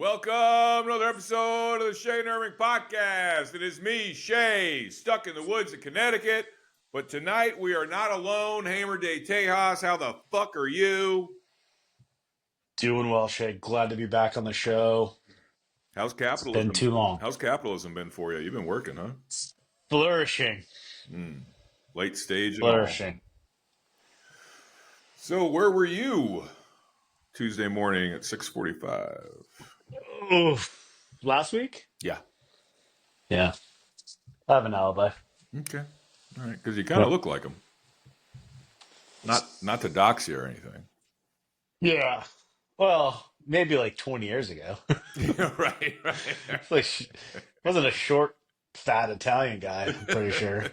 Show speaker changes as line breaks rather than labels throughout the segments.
Welcome to another episode of the Shay and Irving Podcast. It is me, Shay, stuck in the woods of Connecticut. But tonight we are not alone. Hammer de Tejas, how the fuck are you?
Doing well, Shay. Glad to be back on the show.
How's capitalism?
It's been too long.
How's capitalism been for you? You've been working, huh?
Flourishing.
Late stage and
Flourishing.
all. So where were you Tuesday morning at 6:45?
Last week?
Yeah.
Yeah. I have an alibi.
Okay. All right. Because you kind of look like him. Not to dox you or anything.
Yeah. Well, maybe like 20 years ago.
Right.
Wasn't a short, fat Italian guy, I'm pretty sure.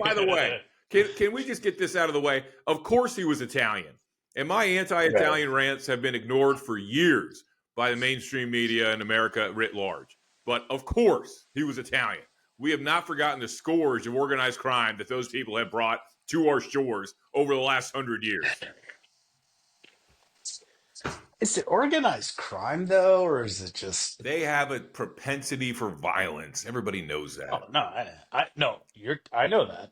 By the way, can we just get this out of the way? Of course he was Italian. And my anti-Italian rants have been ignored for years by the mainstream media and America writ large. But of course he was Italian. We have not forgotten the scourge of organized crime that those people have brought to our shores over the last 100 years.
Is it organized crime, though, or is it just...
They have a propensity for violence. Everybody knows that.
Oh, no. I know that.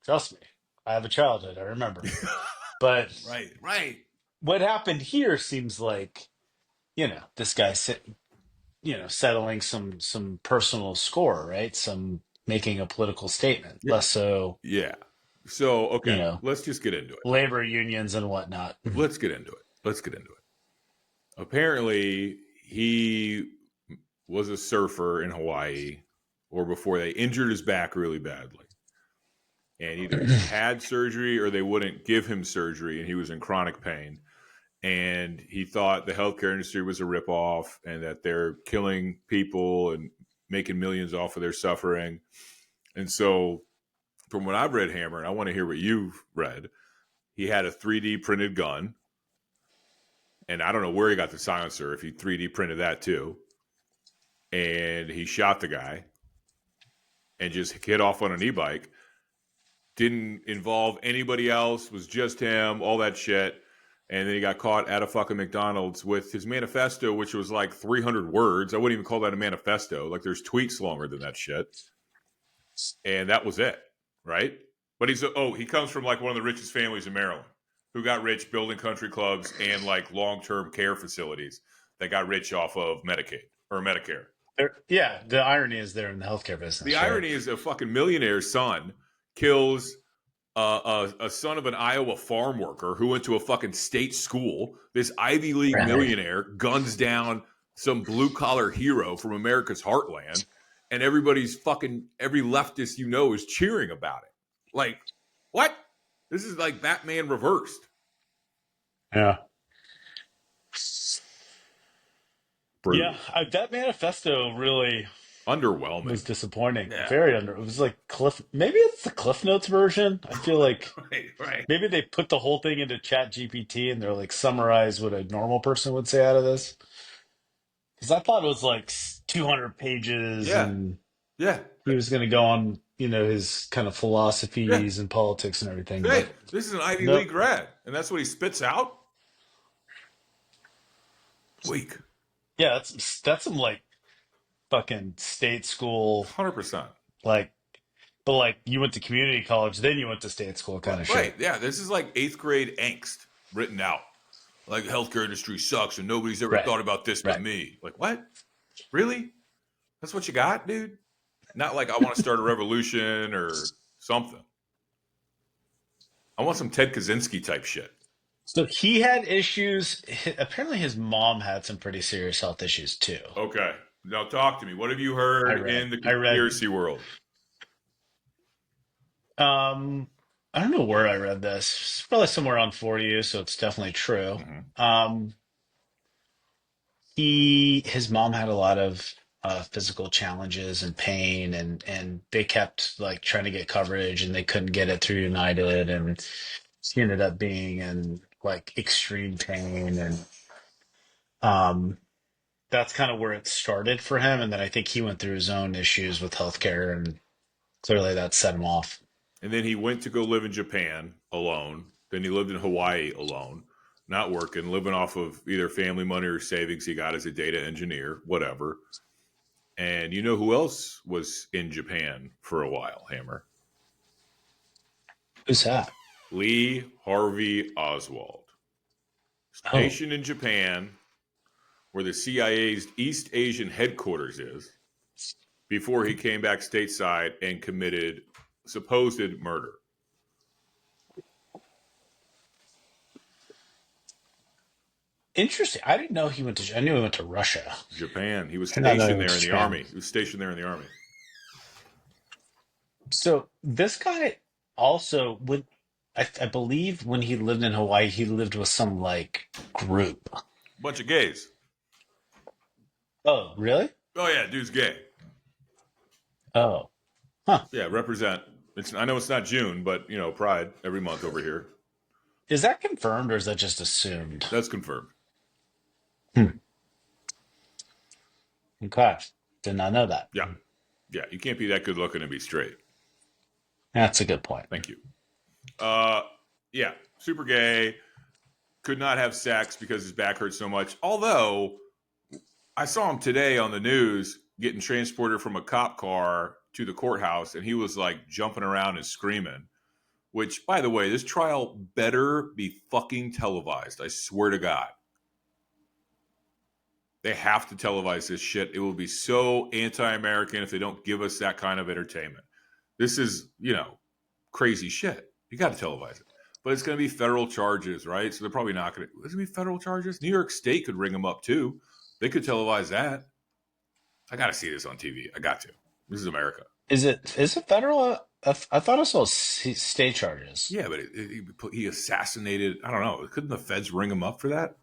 Trust me. I have a childhood. I remember. But
Right.
what happened here seems like, this guy settling some personal score, right? Making a political statement, less so.
Yeah. So, okay, let's just get into it.
Labor unions and whatnot.
Let's get into it. Apparently, he was a surfer in Hawaii, or before they injured his back really badly. And either he had surgery or they wouldn't give him surgery, and he was in chronic pain. And he thought the healthcare industry was a ripoff and that they're killing people and making millions off of their suffering. And so, from what I've read, Hammer, and I want to hear what you've read, he had a 3D printed gun. And I don't know where he got the silencer, if he 3D printed that too. And he shot the guy and just hit off on an e-bike. Didn't involve anybody else, was just him, all that shit. And then he got caught at a fucking McDonald's with his manifesto, which was like 300 words. I wouldn't even call that a manifesto. Like, there's tweets longer than that shit. And that was it, right? But he comes from like one of the richest families in Maryland, who got rich building country clubs and like long-term care facilities that got rich off of Medicaid or Medicare.
Yeah, the irony is they're in the healthcare business.
The irony is a fucking millionaire's son kills a son of an Iowa farm worker who went to a fucking state school. This Ivy League millionaire guns down some blue-collar hero from America's heartland, and every leftist is cheering about it. Like, what? This is like Batman reversed.
Yeah. Yeah, that manifesto really
underwhelming.
Was disappointing. Yeah. It was like maybe it's the Cliff Notes version. I feel like
right.
Maybe they put the whole thing into Chat GPT and they're like, summarize what a normal person would say out of this. Because I thought it was like 200 pages.
Yeah.
And
yeah.
He was going to go on, his kind of philosophies and politics and everything.
Hey, this is an Ivy League grad, and that's what he spits out? Weak.
Yeah, that's some like fucking state school.
100%.
But you went to community college, then you went to state school kind of shit.
Right, yeah. This is like 8th grade angst written out. Like, the healthcare industry sucks and nobody's ever thought about this but me. Like, what? Really? That's what you got, dude? Not like I want to start a revolution or something. I want some Ted Kaczynski type shit.
So he had issues. Apparently his mom had some pretty serious health issues too.
Okay. Now talk to me. What have you heard in the conspiracy world?
I don't know where I read this. It's probably somewhere on 40, so it's definitely true. Mm-hmm. His mom had a lot of physical challenges and pain, and they kept like trying to get coverage, and they couldn't get it through United, and she ended up being in like extreme pain, and that's kind of where it started for him. And then I think he went through his own issues with healthcare, and clearly that set him off.
And then he went to go live in Japan alone. Then he lived in Hawaii alone. not working, living off of either family money or savings he got as a data engineer, whatever. And you know who else was in Japan for a while, Hammer?
Who's that?
Lee Harvey Oswald.
Oh,
Stationed in Japan, where the CIA's East Asian headquarters is, before he came back stateside and committed supposed murder.
interesting. I didn't know he went to. I knew he went to Russia.
Japan. He was
Did not know he
stationed
went
there
to
in the
Japan.
army. He was stationed there in the army.
So this guy also would. I believe when he lived in Hawaii, he lived with some like group.
Bunch of gays.
Oh, really?
Oh yeah, dude's gay.
Oh, huh.
Yeah, represent. I know it's not June, but you know, Pride every month over here.
Is that confirmed or is that just assumed?
That's confirmed.
Hmm. Okay. Did not know that.
Yeah, yeah. You can't be that good looking and be straight.
That's a good point.
Thank you. Uh, yeah, super gay. Could not have sex because his back hurt so much. Although I saw him today on the news getting transported from a cop car to the courthouse, and he was like jumping around and screaming. Which, by the way, this trial better be fucking televised. I swear to God. They have to televise this shit. It will be so anti-American if they don't give us that kind of entertainment. This is, you know, crazy shit. You got to televise it. But it's going to be federal charges, right? So they're probably not going to. It's going to be federal charges. New York State could ring them up too. They could televise that. I got to see this on TV. I got to. This is America.
Is it federal? I thought I saw state charges.
Yeah, but he assassinated. I don't know. Couldn't the feds ring him up for that?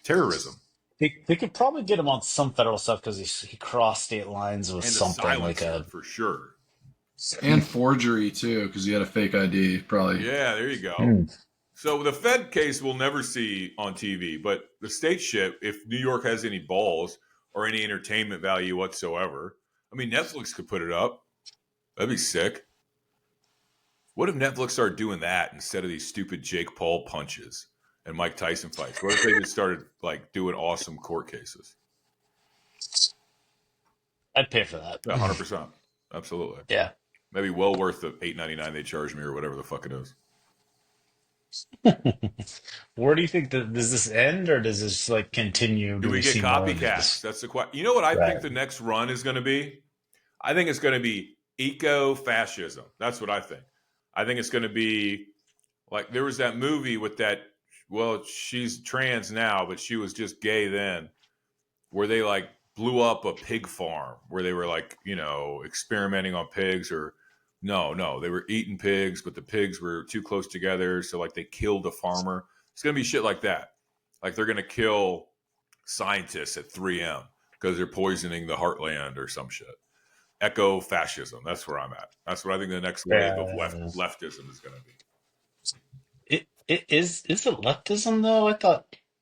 Terrorism.
They could probably get him on some federal stuff because he crossed state lines with
And a
something like
silencer
a.
for sure.
And forgery too, because he had a fake ID, probably.
Yeah, there you go.
Hmm.
So the Fed case we'll never see on TV, but the state shit, if New York has any balls or any entertainment value whatsoever, I mean, Netflix could put it up. That'd be sick. What if Netflix started doing that instead of these stupid Jake Paul punches and Mike Tyson fights? What if they just started like doing awesome court cases?
I'd pay for that.
Yeah, 100%. Absolutely.
Yeah.
Maybe well worth the $8.99 they charge me or whatever the fuck it is.
Where do you think that does this end or does this like continue?
Do
Do
we
we
get
see more of
copycats?
this?
That's the question. You know what I think
Right.
the next run is going to be? I think it's going to be eco-fascism. That's what I think. I think it's going to be like there was that movie with that. Well, she's trans now, but she was just gay then, where they like blew up a pig farm where they were like, you know, experimenting on pigs or no, they were eating pigs, but the pigs were too close together. So like they killed a farmer. It's going to be shit like that. Like they're going to kill scientists at 3M because they're poisoning the heartland or some shit. Eco fascism. That's where I'm at. That's what I think the next wave of
Yeah.
leftism is going to be.
It is it leftism though?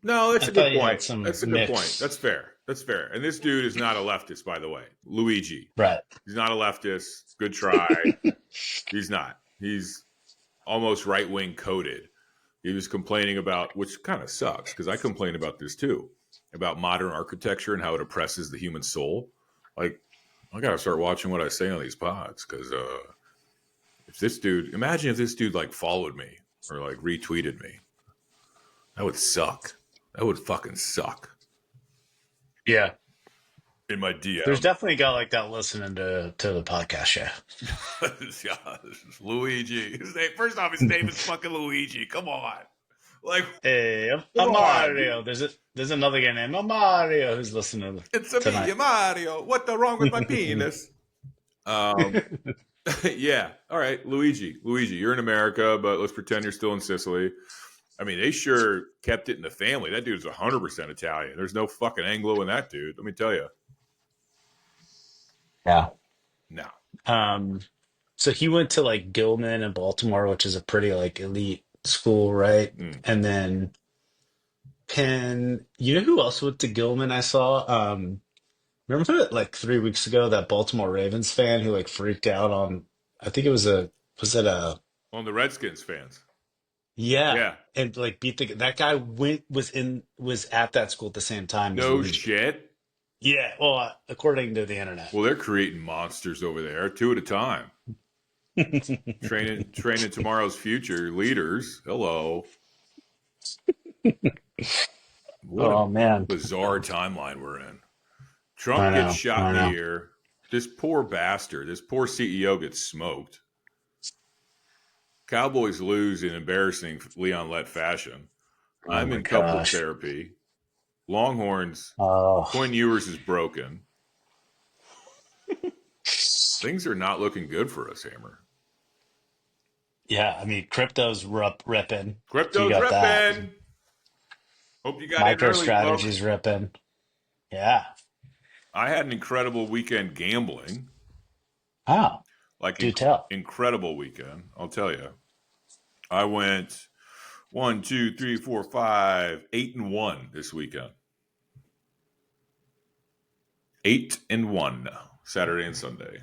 No, that's
I
a
thought
good
you had
point.
some
That's a good point.
mix.
That's fair. That's fair. And this dude is not a leftist, by the way. Luigi.
Right.
He's not a leftist. Good try. He's not. He's almost right wing coded. He was complaining about, which kind of sucks because I complain about this too, about modern architecture and how it oppresses the human soul. Like, I got to start watching what I say on these pods because if this dude, imagine if this dude like followed me or like retweeted me, that would suck. That would fucking suck
Yeah.
in my
There's
DM.
definitely got like that listening to the podcast, yeah.
Yeah, this is Luigi. His name, first off, his name is fucking Luigi. Come on. Like,
Hey, I'm
come on.
Mario. There's another guy named Mario who's listening
It's a me,
tonight.
Mario. What the wrong with my penis? Yeah. All right, Luigi. Luigi, you're in America, but let's pretend you're still in Sicily. I mean, they sure kept it in the family. That dude's 100% Italian. There's no fucking Anglo in that dude. Let me tell you.
Yeah.
No.
So he went to like Gilman in Baltimore, which is a pretty like elite school, right?
Mm.
And then Penn. You know who else went to Gilman? I saw. Remember like 3 weeks ago that Baltimore Ravens fan who like freaked out on. I think it was was it a
On the Redskins fans.
Yeah,
Yeah.
and like beat that guy was at that school at the same time as
No
Luigi.
shit.
Yeah, well, according to the internet.
Well, they're creating monsters over there, two at a time. Training tomorrow's future leaders. Hello. What a
Oh man,
bizarre timeline we're in.
I
Trump gets
know,
shot in
I
the
know.
ear. This poor bastard, this poor CEO gets smoked. Cowboys lose in embarrassing Leon Lett fashion.
Oh
I'm
my
in couples
gosh.
therapy. Longhorns,
Oh
Quinn Ewers is broken. Things are not looking good for us, Hammer.
yeah, I mean, crypto's ripping. You
Crypto's
got that.
ripping. Hope you got in early, folks.
MicroStrategy's ripping. Yeah.
I had an incredible weekend gambling.
Wow.
Like
Do tell.
incredible weekend. I'll tell you. I went 1, 2, 3, 4, 5, 8-1 this weekend. 8-1 Saturday and Sunday.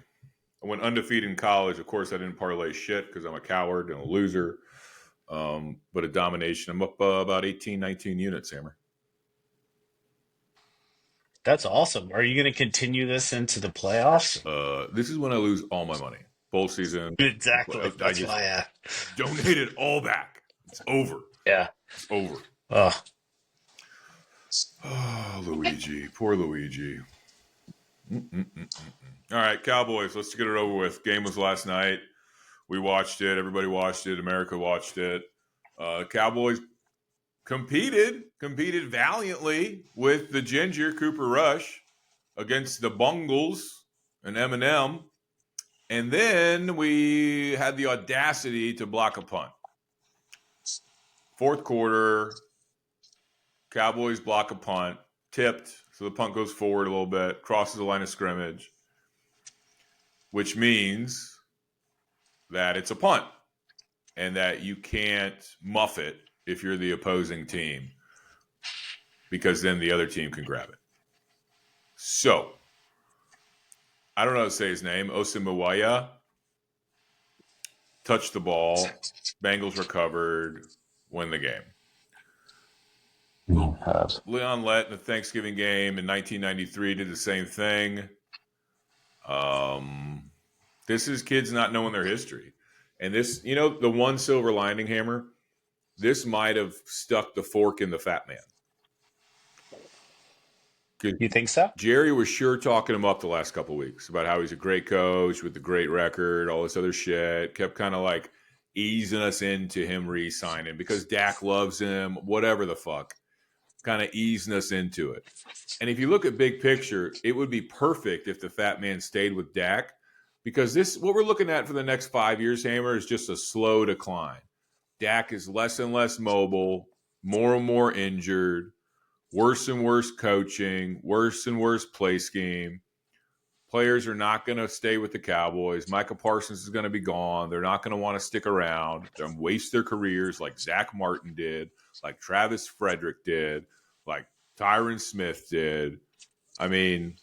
I went undefeated in college. Of course, I didn't parlay shit because I'm a coward and a loser. But a domination. I'm up about 18, 19 units, Hammer.
That's awesome. Are you going to continue this into the playoffs?
This is when I lose all my money. Bowl season.
Exactly.
I
That's
just
why.
donated all back. It's over.
Yeah.
It's over.
Oh,
Oh, Luigi. Poor Luigi. All right, Cowboys. Let's get it over with. Game was last night. We watched it. Everybody watched it. America watched it. Cowboys competed valiantly with the Ginger Cooper Rush against the Bungles and Eminem. And then we had the audacity to block a punt. Fourth quarter, Cowboys block a punt, tipped, so the punt goes forward a little bit, crosses the line of scrimmage, which means that it's a punt and that you can't muff it if you're the opposing team because then the other team can grab it. So, I don't know how to say his name, Osimawaya touched the ball, Bengals recovered, win the game. Leon Lett in the Thanksgiving game in 1993 did the same thing. This is kids not knowing their history. And this, the one silver lining, Hammer, this might have stuck the fork in the fat man.
you think so?
Jerry was sure talking him up the last couple of weeks about how he's a great coach with a great record, all this other shit. Kept kind of like easing us into him re-signing because Dak loves him, whatever the fuck. Kind of easing us into it. And if you look at big picture, it would be perfect if the fat man stayed with Dak because what we're looking at for the next 5 years, Hammer, is just a slow decline. Dak is less and less mobile, more and more injured, worse and worse coaching, worse and worse play scheme. Players are not going to stay with the Cowboys. Micah Parsons is going to be gone. They're not going to want to stick around. They're going to waste their careers like Zach Martin did, like Travis Frederick did, like Tyron Smith did. I mean,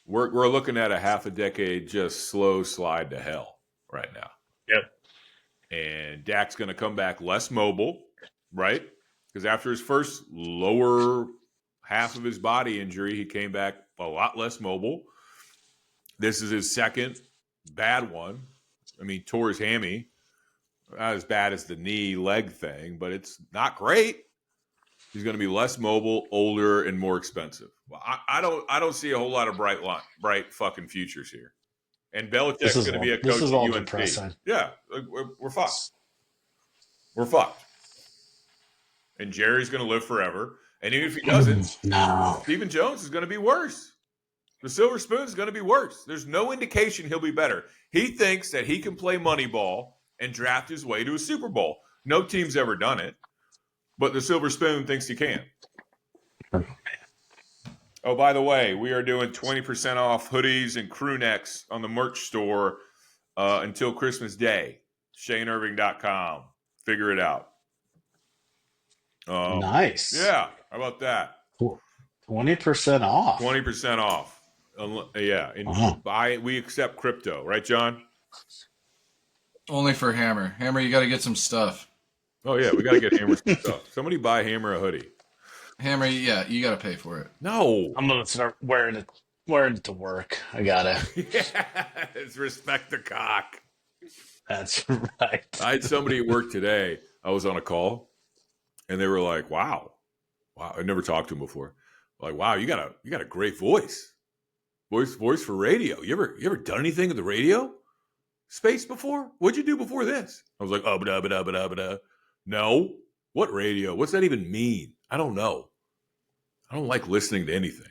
we're looking at a half a decade just slow slide to hell right now.
Yep.
And Dak's going to come back less mobile, right? Because after his first lower half of his body injury, he came back a lot less mobile. This is his second bad one. I mean, tore his hammy. Not as bad as the knee leg thing, but it's not great. He's going to be less mobile, older, and more expensive. Well, I don't see a whole lot of bright fucking futures here. And Belichick's going to be a coach
this is
at
all
UNC.
depressing.
Yeah, we're fucked. We're fucked. And Jerry's going to live forever. And even if he doesn't,
No.
Stephen Jones is going to be worse. The Silver Spoon is going to be worse. There's no indication he'll be better. He thinks that he can play Moneyball and draft his way to a Super Bowl. No team's ever done it, but the Silver Spoon thinks he can. Oh, by the way, we are doing 20% off hoodies and crew necks on the merch store until Christmas Day. ShaneIrving.com. Figure it out.
Nice.
Yeah. How about that?
20% off.
20% off. Yeah. And we accept crypto, right, John?
Only for Hammer. Hammer, you got to get some stuff.
Oh yeah, we got to get Hammer some stuff. Somebody buy Hammer a hoodie.
Hammer, yeah, you got to pay for it.
No.
I'm gonna start wearing it to work. I gotta.
Yes, respect the cock.
That's right.
I had somebody at work today. I was on a call, and they were like, "Wow, wow." I never talked to him before. Like, wow, you got a great voice for radio. You ever done anything at the radio space before? What'd you do before this? I was like, oh, ba ba ba ba. No, what radio? What's that even mean? I don't know. I don't like listening to anything.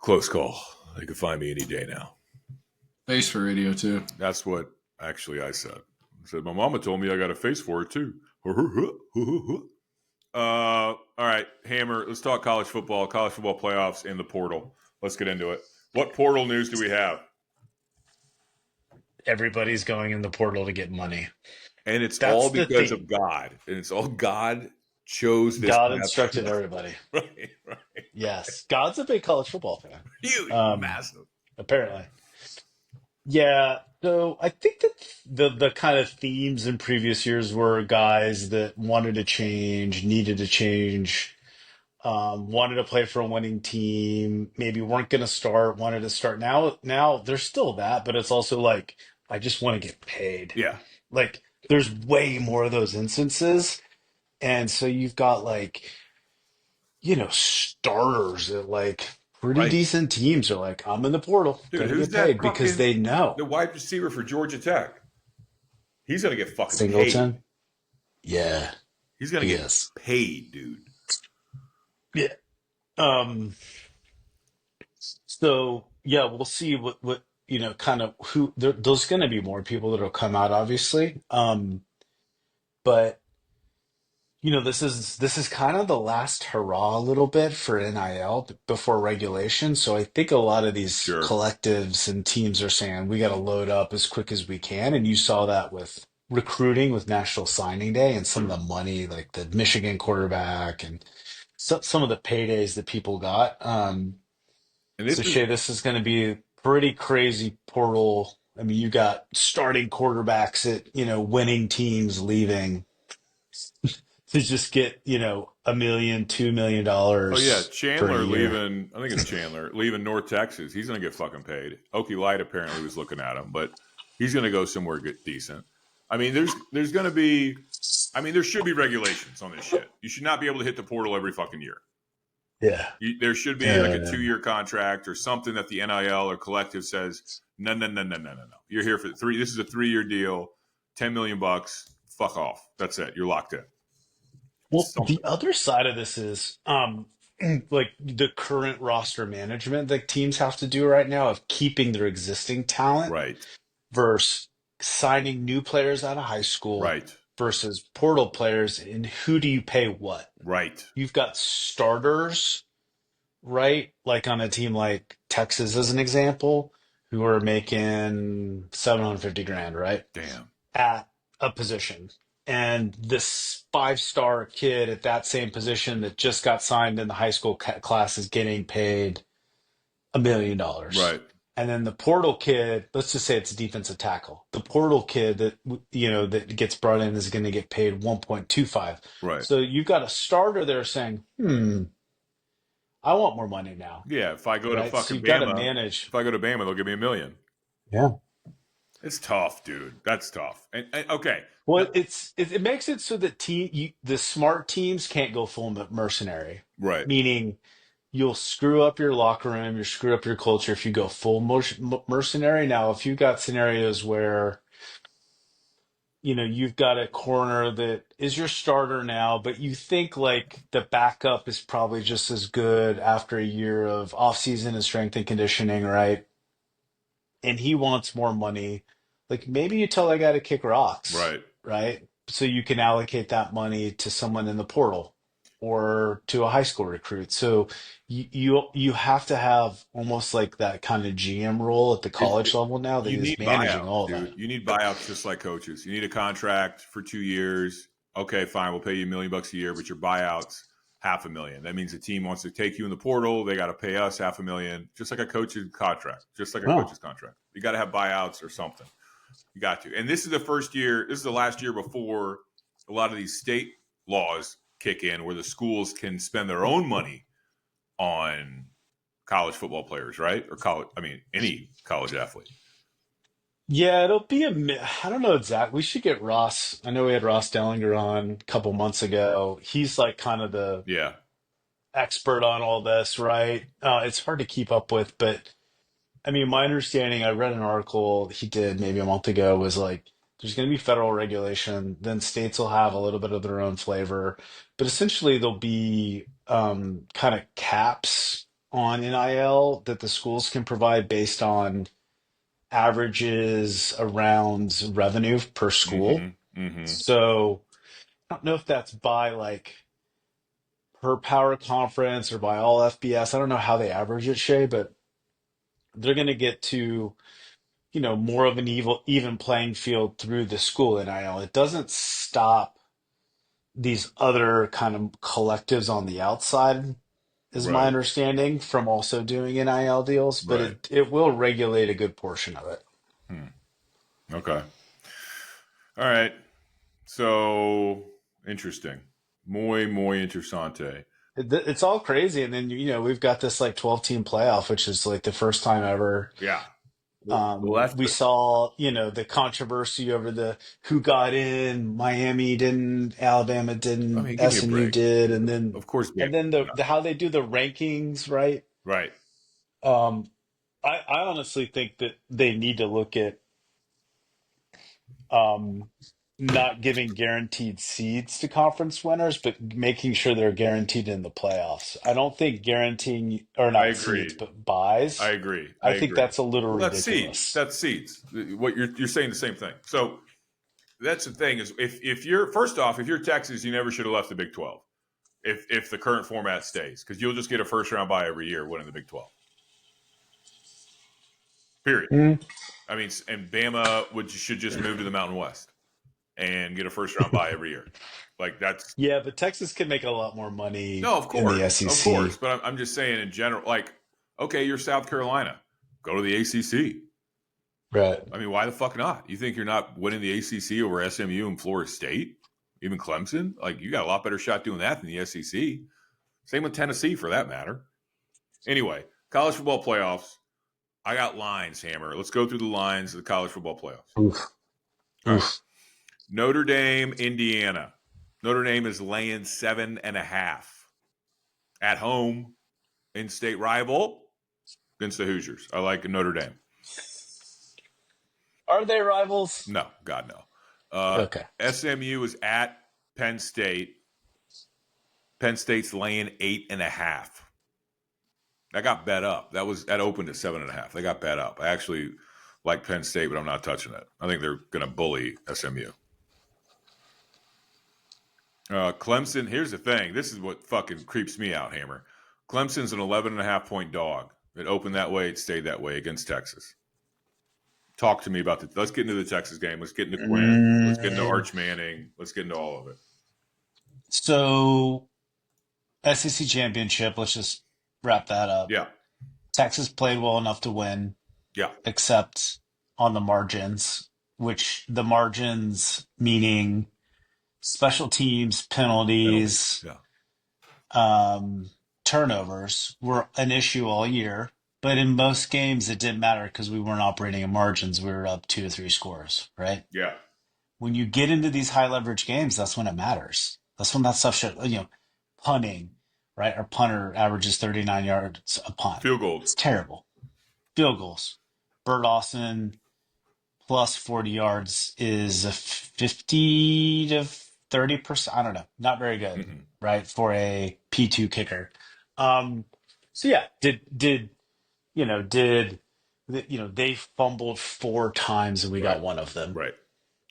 Close call. They can find me any day now.
Face for radio too.
That's what actually I said. I said my mama told me I got a face for it too. All right, Hammer. Let's talk college football playoffs, and the portal. Let's get into it. What portal news do we have?
Everybody's going in the portal to get money.
And it's
That's
all
the
because of
thing.
God. And it's all God chose this
God
path.
instructed everybody.
Right.
Yes, God's a big college football fan.
Huge,
Um,
massive.
apparently. Yeah. So I think that the kind of themes in previous years were guys that wanted to change, needed to change, wanted to play for a winning team, maybe weren't going to start, wanted to start. Now there's still that, but it's also like I just want to get paid.
Yeah.
Like there's way more of those instances, and so you've got like starters at like pretty
Right.
decent teams are like, I'm in the portal,
Dude,
gonna
who's
get
that
paid because
fucking
they know.
the wide receiver for Georgia Tech? He's gonna get fucking paid.
Singleton, yeah,
He's gonna
he
get
is.
paid, dude.
Yeah. Um. So yeah, we'll see what kind of who there's going to be more people that'll come out, obviously. But this is kind of the last hurrah a little bit for NIL before regulation. So I think a lot of these
Sure.
collectives and teams are saying we got to load up as quick as we can, and you saw that with recruiting with National Signing Day and some of the money, like the Michigan quarterback and some of the paydays that people got.
And
So
this is
Shay, this is going to be a pretty crazy portal. I mean, you got starting quarterbacks at, winning teams leaving to just get, $1 million, $2 million
oh yeah,
for a
Chandler
year.
leaving. I think it's Chandler leaving North Texas. He's gonna get fucking paid. Okie Light apparently was looking at him, but he's gonna go somewhere good, decent. I mean, there's gonna be. I mean, there should be regulations on this shit. You should not be able to hit the portal every fucking year.
Yeah.
There should be like a
Yeah.
2-year contract or something that the NIL or collective says, no. You're here for 3. This is a 3-year deal, $10 million. Fuck off. That's it. You're locked in.
Well,
Something.
the other side of this is like the current roster management that teams have to do right now of keeping their existing talent
Right.
versus signing new players out of high school
Right.
versus portal players, and who do you pay what?
Right.
You've got starters, right? Like on a team like Texas, as an example, who are making 750 grand, right?
Damn.
At a position. And this 5-star kid at that same position that just got signed in the high school class is getting paid $1 million.
Right.
And then the portal kid, let's just say it's a defensive tackle. The portal kid that gets brought in is going to get paid 1.25.
Right.
So you've got a starter there saying, I want more money now.
Yeah. If I go to
Right? So
fucking
you've got to
Bama,
manage.
if I go to Bama, they'll give me $1 million.
Yeah.
It's tough, dude. That's tough. And okay.
Well, it makes it so that the smart teams can't go full mercenary.
Right.
Meaning, you'll screw up your locker room, you screw up your culture if you go full mercenary. Now, if you've got scenarios where you've got a corner that is your starter now, but you think like the backup is probably just as good after a year of off-season and strength and conditioning, right? And he wants more money, like maybe you tell that guy to kick rocks,
Right.
right? So you can allocate that money to someone in the portal or to a high school recruit. So you have to have almost like that kind of GM role at the college level now that
You
is
need
managing
buyouts,
all of
dude.
that.
You need buyouts just like coaches. You need a contract for 2 years. Okay, fine. We'll pay you $1 million a year, but your buyouts $500,000. That means the team wants to take you in the portal. They got to pay us $500,000, just like a coach's contract. Just like a
Oh,
coach's contract. You got to have buyouts or something. You got to. And this is the first year. This is the last year before a lot of these state laws kick in where the schools can spend their own money on college football players, right? Or college, I mean, any college athlete.
Yeah, it'll be I don't know exactly. We should get Ross. I know we had Ross Dellinger on a couple months ago. He's like kind of the
Yeah.
expert on all this, right? It's hard to keep up with, but I mean, my understanding, I read an article he did maybe a month ago, was like there's going to be federal regulation, then states will have a little bit of their own flavor, but essentially there'll be kind of caps on NIL that the schools can provide based on averages around revenue per school.
Mm-hmm. Mm-hmm.
So I don't know if that's by like per power conference or by all FBS. I don't know how they average it, Shay, but they're going to get to, more of an even playing field through the school NIL. It doesn't stop these other kind of collectives on the outside, is my
Right.
understanding, from also doing NIL deals, but
Right.
it will regulate a good portion of it.
Okay. All right. So interesting. Muy interesante.
It's all crazy, and then we've got this like 12-team playoff, which is like the first time ever.
Yeah. Well, that's
We saw, the controversy over the who got in. Miami didn't, Alabama
I
didn't,
mean, give me a
SMU
break.
did, and then
Of course,
and then the how they do the rankings, right?
right.
Um, I honestly think that they need to look at um, not giving guaranteed seeds to conference winners, but making sure they're guaranteed in the playoffs. I don't think guaranteeing, or
I
not seeds,
agree.
but
I
buys.
agree. I
I think
agree.
that's a little
Well, that's seeds.
ridiculous.
That's seeds. What you're saying the same thing. So that's the thing is if you're first off, if you're Texas, you never should have left the Big 12. If the current format stays, because you'll just get a first round bye every year winning the Big 12. Period.
Mm.
I mean, and Bama should just move to the Mountain West and get a first round bye every year. Like that's
Yeah, but Texas can make a lot more money
no,
in the
of
SEC.
course. But I'm just saying in general, like, okay, you're South Carolina, go to the ACC.
Right.
I mean, why the fuck not? You think you're not winning the ACC over SMU and Florida State, even Clemson? Like, you got a lot better shot doing that than the SEC. Same with Tennessee, for that matter. Anyway, college football playoffs. I got lines, Hammer. Let's go through the lines of the college football playoffs.
Oof.
All right.
Oof.
Notre Dame, Indiana. Notre Dame is laying 7.5 at home, in-state rival against the Hoosiers. I like Notre Dame.
Are they rivals?
No, God no.
Okay.
SMU is at Penn State. Penn State's laying 8.5. That got bet up. That opened at 7.5. They got bet up. I actually like Penn State, but I'm not touching it. I think they're going to bully SMU. Clemson. Here's the thing. This is what fucking creeps me out, Hammer. Clemson's an 11.5-point dog. It opened that way. It stayed that way against Texas. Talk to me about the. Let's get into the Texas game. Let's get into Quinn. Let's get into Arch Manning. Let's get into all of it.
So, SEC championship. Let's just wrap that up.
Yeah.
Texas played well enough to win,
Yeah.
except on the margins, which the margins meaning special teams, penalties,
Yeah.
turnovers were an issue all year. But in most games, it didn't matter because we weren't operating in margins. We were up 2 or 3 scores, right?
Yeah.
When you get into these high leverage games, that's when it matters. That's when that stuff should, punting, right? Our punter averages 39 yards a punt.
Field goals.
It's terrible. Field goals. Bert Austin plus 40 yards is a 50 to 30%. I don't know. Not very good, right? For a P2 kicker. So yeah, they fumbled 4 times and we got one of them.
Right.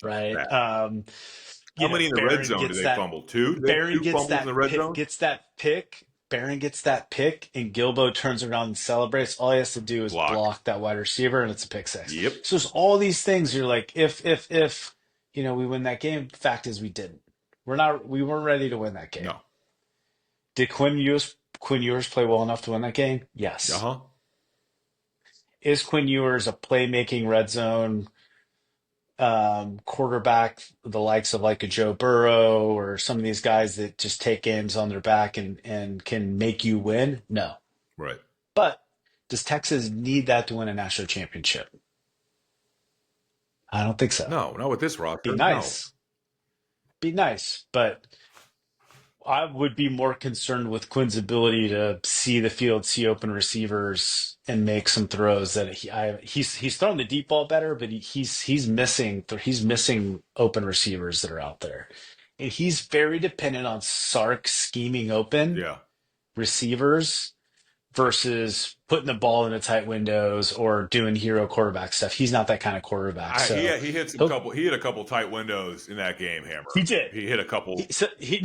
Right.
How many in the red zone do they fumble? 2? Do they have 2 fumbles in the red zone?
Gets that pick. Barron gets that pick, and Gilbo turns around and celebrates. All he has to do is block that wide receiver, and it's a pick 6.
Yep.
So there's all these things. You're like, if we win that game. Fact is, we didn't. We weren't ready to win that game.
No.
Did Quinn Ewers play well enough to win that game? Yes.
Uh-huh.
Is Quinn Ewers a playmaking red zone quarterback, the likes of like a Joe Burrow or some of these guys that just take games on their back and can make you win? No.
Right.
But does Texas need that to win a national championship? I don't think so.
No, not with this
Be
roster. No.
nice. Be nice. But I would be more concerned with Quinn's ability to see the field, see open receivers, and make some throws. That he's throwing the deep ball better, but he's missing open receivers that are out there, and he's very dependent on Sark scheming open
Yeah.
receivers versus putting the ball into tight windows or doing hero quarterback stuff. He's not that kind of quarterback. So
He hit
he'll,
he hit a couple tight windows in that game,
he
Hammer.
did.
He hit a couple.
He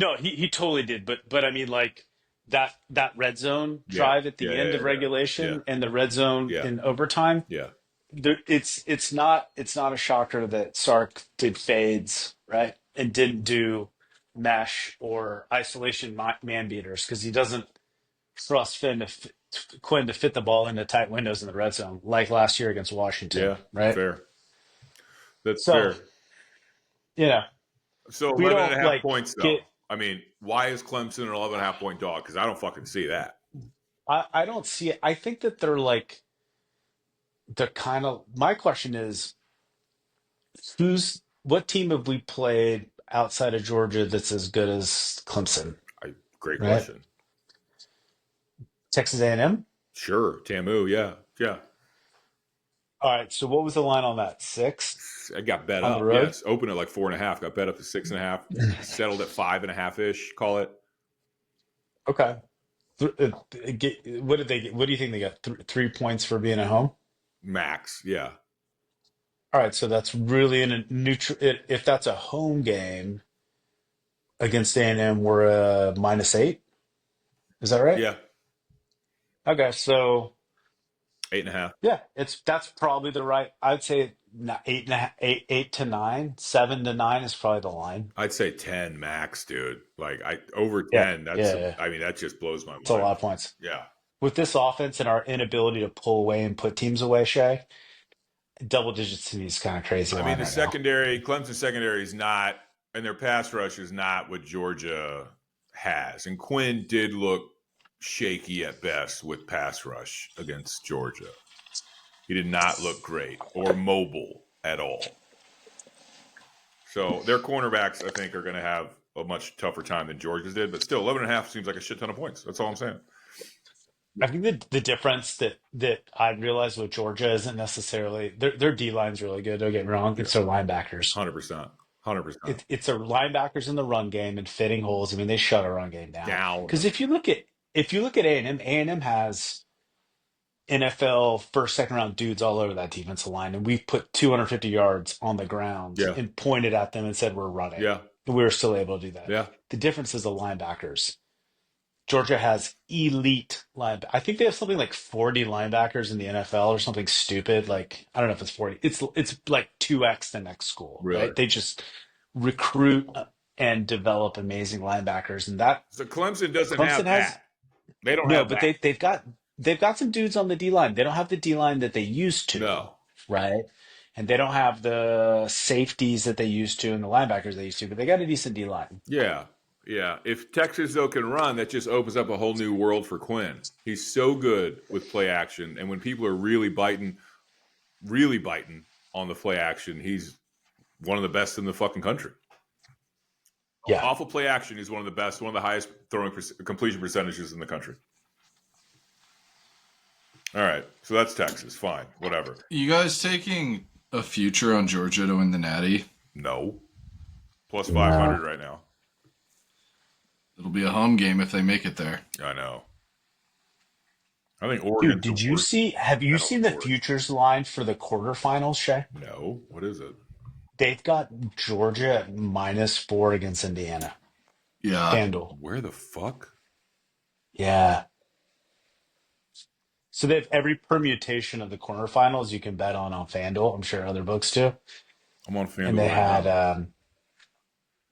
totally did. But I mean, like that red zone
Yeah.
drive at the
Yeah,
end
yeah,
of
yeah.
regulation
Yeah.
and the red zone
Yeah.
in overtime.
Yeah.
It's not a shocker that Sark did fades, right, and didn't do mesh or isolation man beaters because he doesn't trust Quinn to fit the ball into tight windows in the red zone like last year against Washington,
Yeah.
right?
Fair. That's
So
fair.
you know
So
we
11 and
don't
a half
like
points, though.
get.
I mean, why is Clemson an 11 and a half point dog? Because I don't fucking see that.
I don't see it. I think that they're kind of. My question is, what team have we played outside of Georgia that's as good as Clemson?
Great
Right?
question.
Texas A&M.
Sure. Tamu. Yeah. Yeah.
All right. So what was the line on that? 6
I got bet
on the
up.
road.
Yes. Opened at like 4.5. Got bet up to 6.5. Settled at 5.5 ish. Call it.
Okay. What did they get? What do you think they got? 3 points for being at home.
Max. Yeah.
All right. So that's really in a neutral. If that's a home game against A&M, we're a -8. Is that right?
Yeah.
Okay. So
8.5.
yeah, that's probably the right. I'd say 8.5, 8 to 9, 7 to 9 is probably the line.
I'd say 10 max, dude. Like over
Yeah,
10.
yeah.
I mean, that just blows my
It's a
mind.
lot of points.
Yeah.
With this offense and our inability to pull away and put teams away, Shay, double digits to me is kind of crazy
I mean,
line
the
right now.
secondary, Clemson secondary is not, and their pass rush is not what Georgia has. And Quinn did look shaky at best with pass rush against Georgia. He did not look great or mobile at all. So their cornerbacks, I think, are going to have a much tougher time than Georgia's did. But still, 11.5 seems like a shit ton of points. That's all I'm saying.
I think the difference that I realized with Georgia isn't necessarily their D line's really good. Don't get me wrong;
Yeah.
it's their linebackers.
100%. 100%.
It's their linebackers in the run game and fitting holes. I mean, they shut our run game down.
Down.
Because if you look at A&M, A&M has NFL first, second round dudes all over that defensive line, and we've put 250 yards on the ground
Yeah.
and pointed at them and said we're running.
Yeah.
And we were still able to do that.
Yeah.
The difference is the linebackers. Georgia has elite linebackers. I think they have something like 40 linebackers in the NFL or something stupid. Like, I don't know if it's 40. It's like 2x the next school,
Really?
right? They just recruit and develop amazing linebackers, and that
So Clemson doesn't
Clemson
have
has
that. They don't
no,
have
but
that.
they've got some dudes on the D line. They don't have the D line that they used to,
No.
right? And they don't have the safeties that they used to and the linebackers they used to, but they got a decent D line.
Yeah. Yeah. If Texas, though, can run, that just opens up a whole new world for Quinn. He's so good with play action. And when people are really biting on the play action, he's one of the best in the fucking country.
Yeah.
Off of play action, he's one of the best, one of the highest throwing completion percentages in the country. All right. So that's Texas. Fine. Whatever.
You guys taking a future on Georgia to win the Natty?
No. Plus 500 right now.
It'll be a home game if they make it there.
I know. I think Oregon.
Dude, have you seen the futures line for the quarterfinals, Shay?
No. What is it?
They've got Georgia at -4 against Indiana.
Yeah.
FanDuel.
Where the fuck?
Yeah. So they have every permutation of the quarterfinals you can bet on FanDuel. I'm sure other books too.
I'm on FanDuel
And they
right
had
now.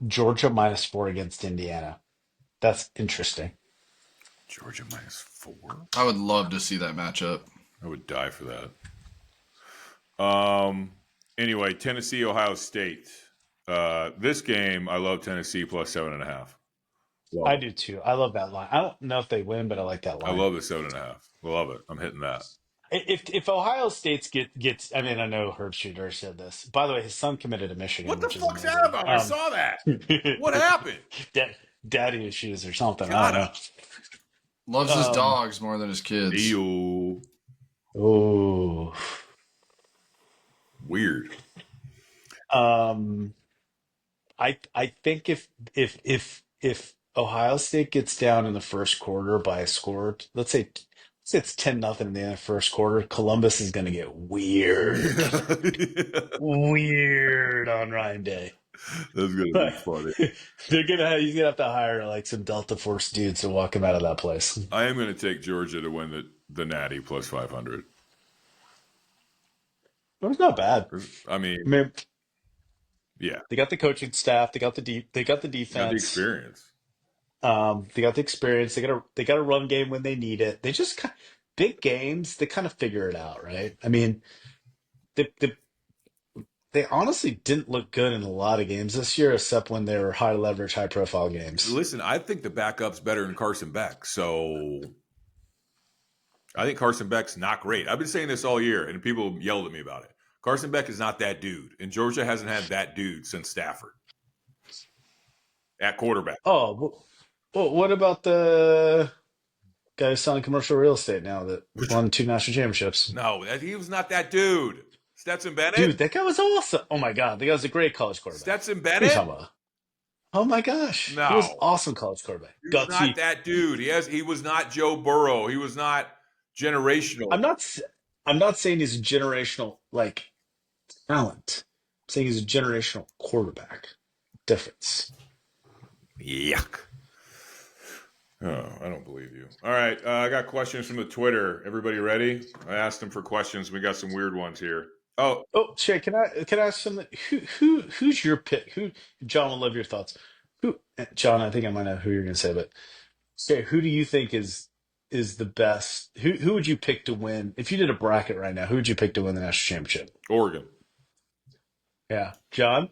Georgia -4 against Indiana. That's interesting.
Georgia -4.
I would love to see that matchup.
I would die for that. Anyway, Tennessee, Ohio State. This game, I love Tennessee plus 7.5.
I do too. I love that line. I don't know if they win, but I like that
I
line.
love the 7.5. Love it. I'm hitting that.
If Ohio State's gets, I mean, I know Herb Shooter said this. By the way, his son committed to Michigan,
What the
which is
fuck's that
amazing.
about? I saw that. What happened?
Daddy issues or something. I
Gotta.
Loves his
Um,
dogs more than his kids.
Ew.
don't know.
Weird.
I think if Ohio State gets down in the first quarter by a score, let's say it's 10-0 in the first quarter, Columbus is going to get weird, weird on Ryan Day.
That's gonna be funny.
He's gonna have to hire like some Delta Force dudes to walk him out of that place.
I am gonna take Georgia to win the Natty plus 500.
It was not bad.
I
I
mean,
mean,
yeah,
they got the coaching staff, they got the
got the
defense,
experience.
they got the experience. They got a run game when they need it. They just big games. They kind of figure it out, right? I mean, they honestly didn't look good in a lot of games this year, except when they were high leverage, high profile games.
Listen, I think the backup's better than Carson Beck, so I think Carson Beck's not great. I've been saying this all year, and people yelled at me about it. Carson Beck is not that dude, and Georgia hasn't had that dude since Stafford at quarterback.
Oh, well, what about the guy who's selling commercial real estate now that won 2 national championships?
No, he was not that dude. Stetson Bennett?
Dude, that guy was awesome. Oh my God, that guy was a great college quarterback.
Stetson
What are you
Bennett?
talking about? Oh my gosh,
No.
he was awesome college quarterback.
He was
Gutsy.
not that dude. He was not Joe Burrow. He was not generational.
I'm not saying he's a generational like talent. I'm saying he's a generational quarterback. Difference.
Yuck. Oh, I don't believe you. All right, I got questions from the Twitter. Everybody ready? I asked them for questions. We got some weird ones here. Oh,
Shay, can I ask something? Who's your pick? John, would love your thoughts. John, I think I might know who you're going to say, but Shay, who do you think is the best? Who would you pick to win if you did a bracket right now? Who would you pick to win the national championship?
Oregon.
Yeah, John.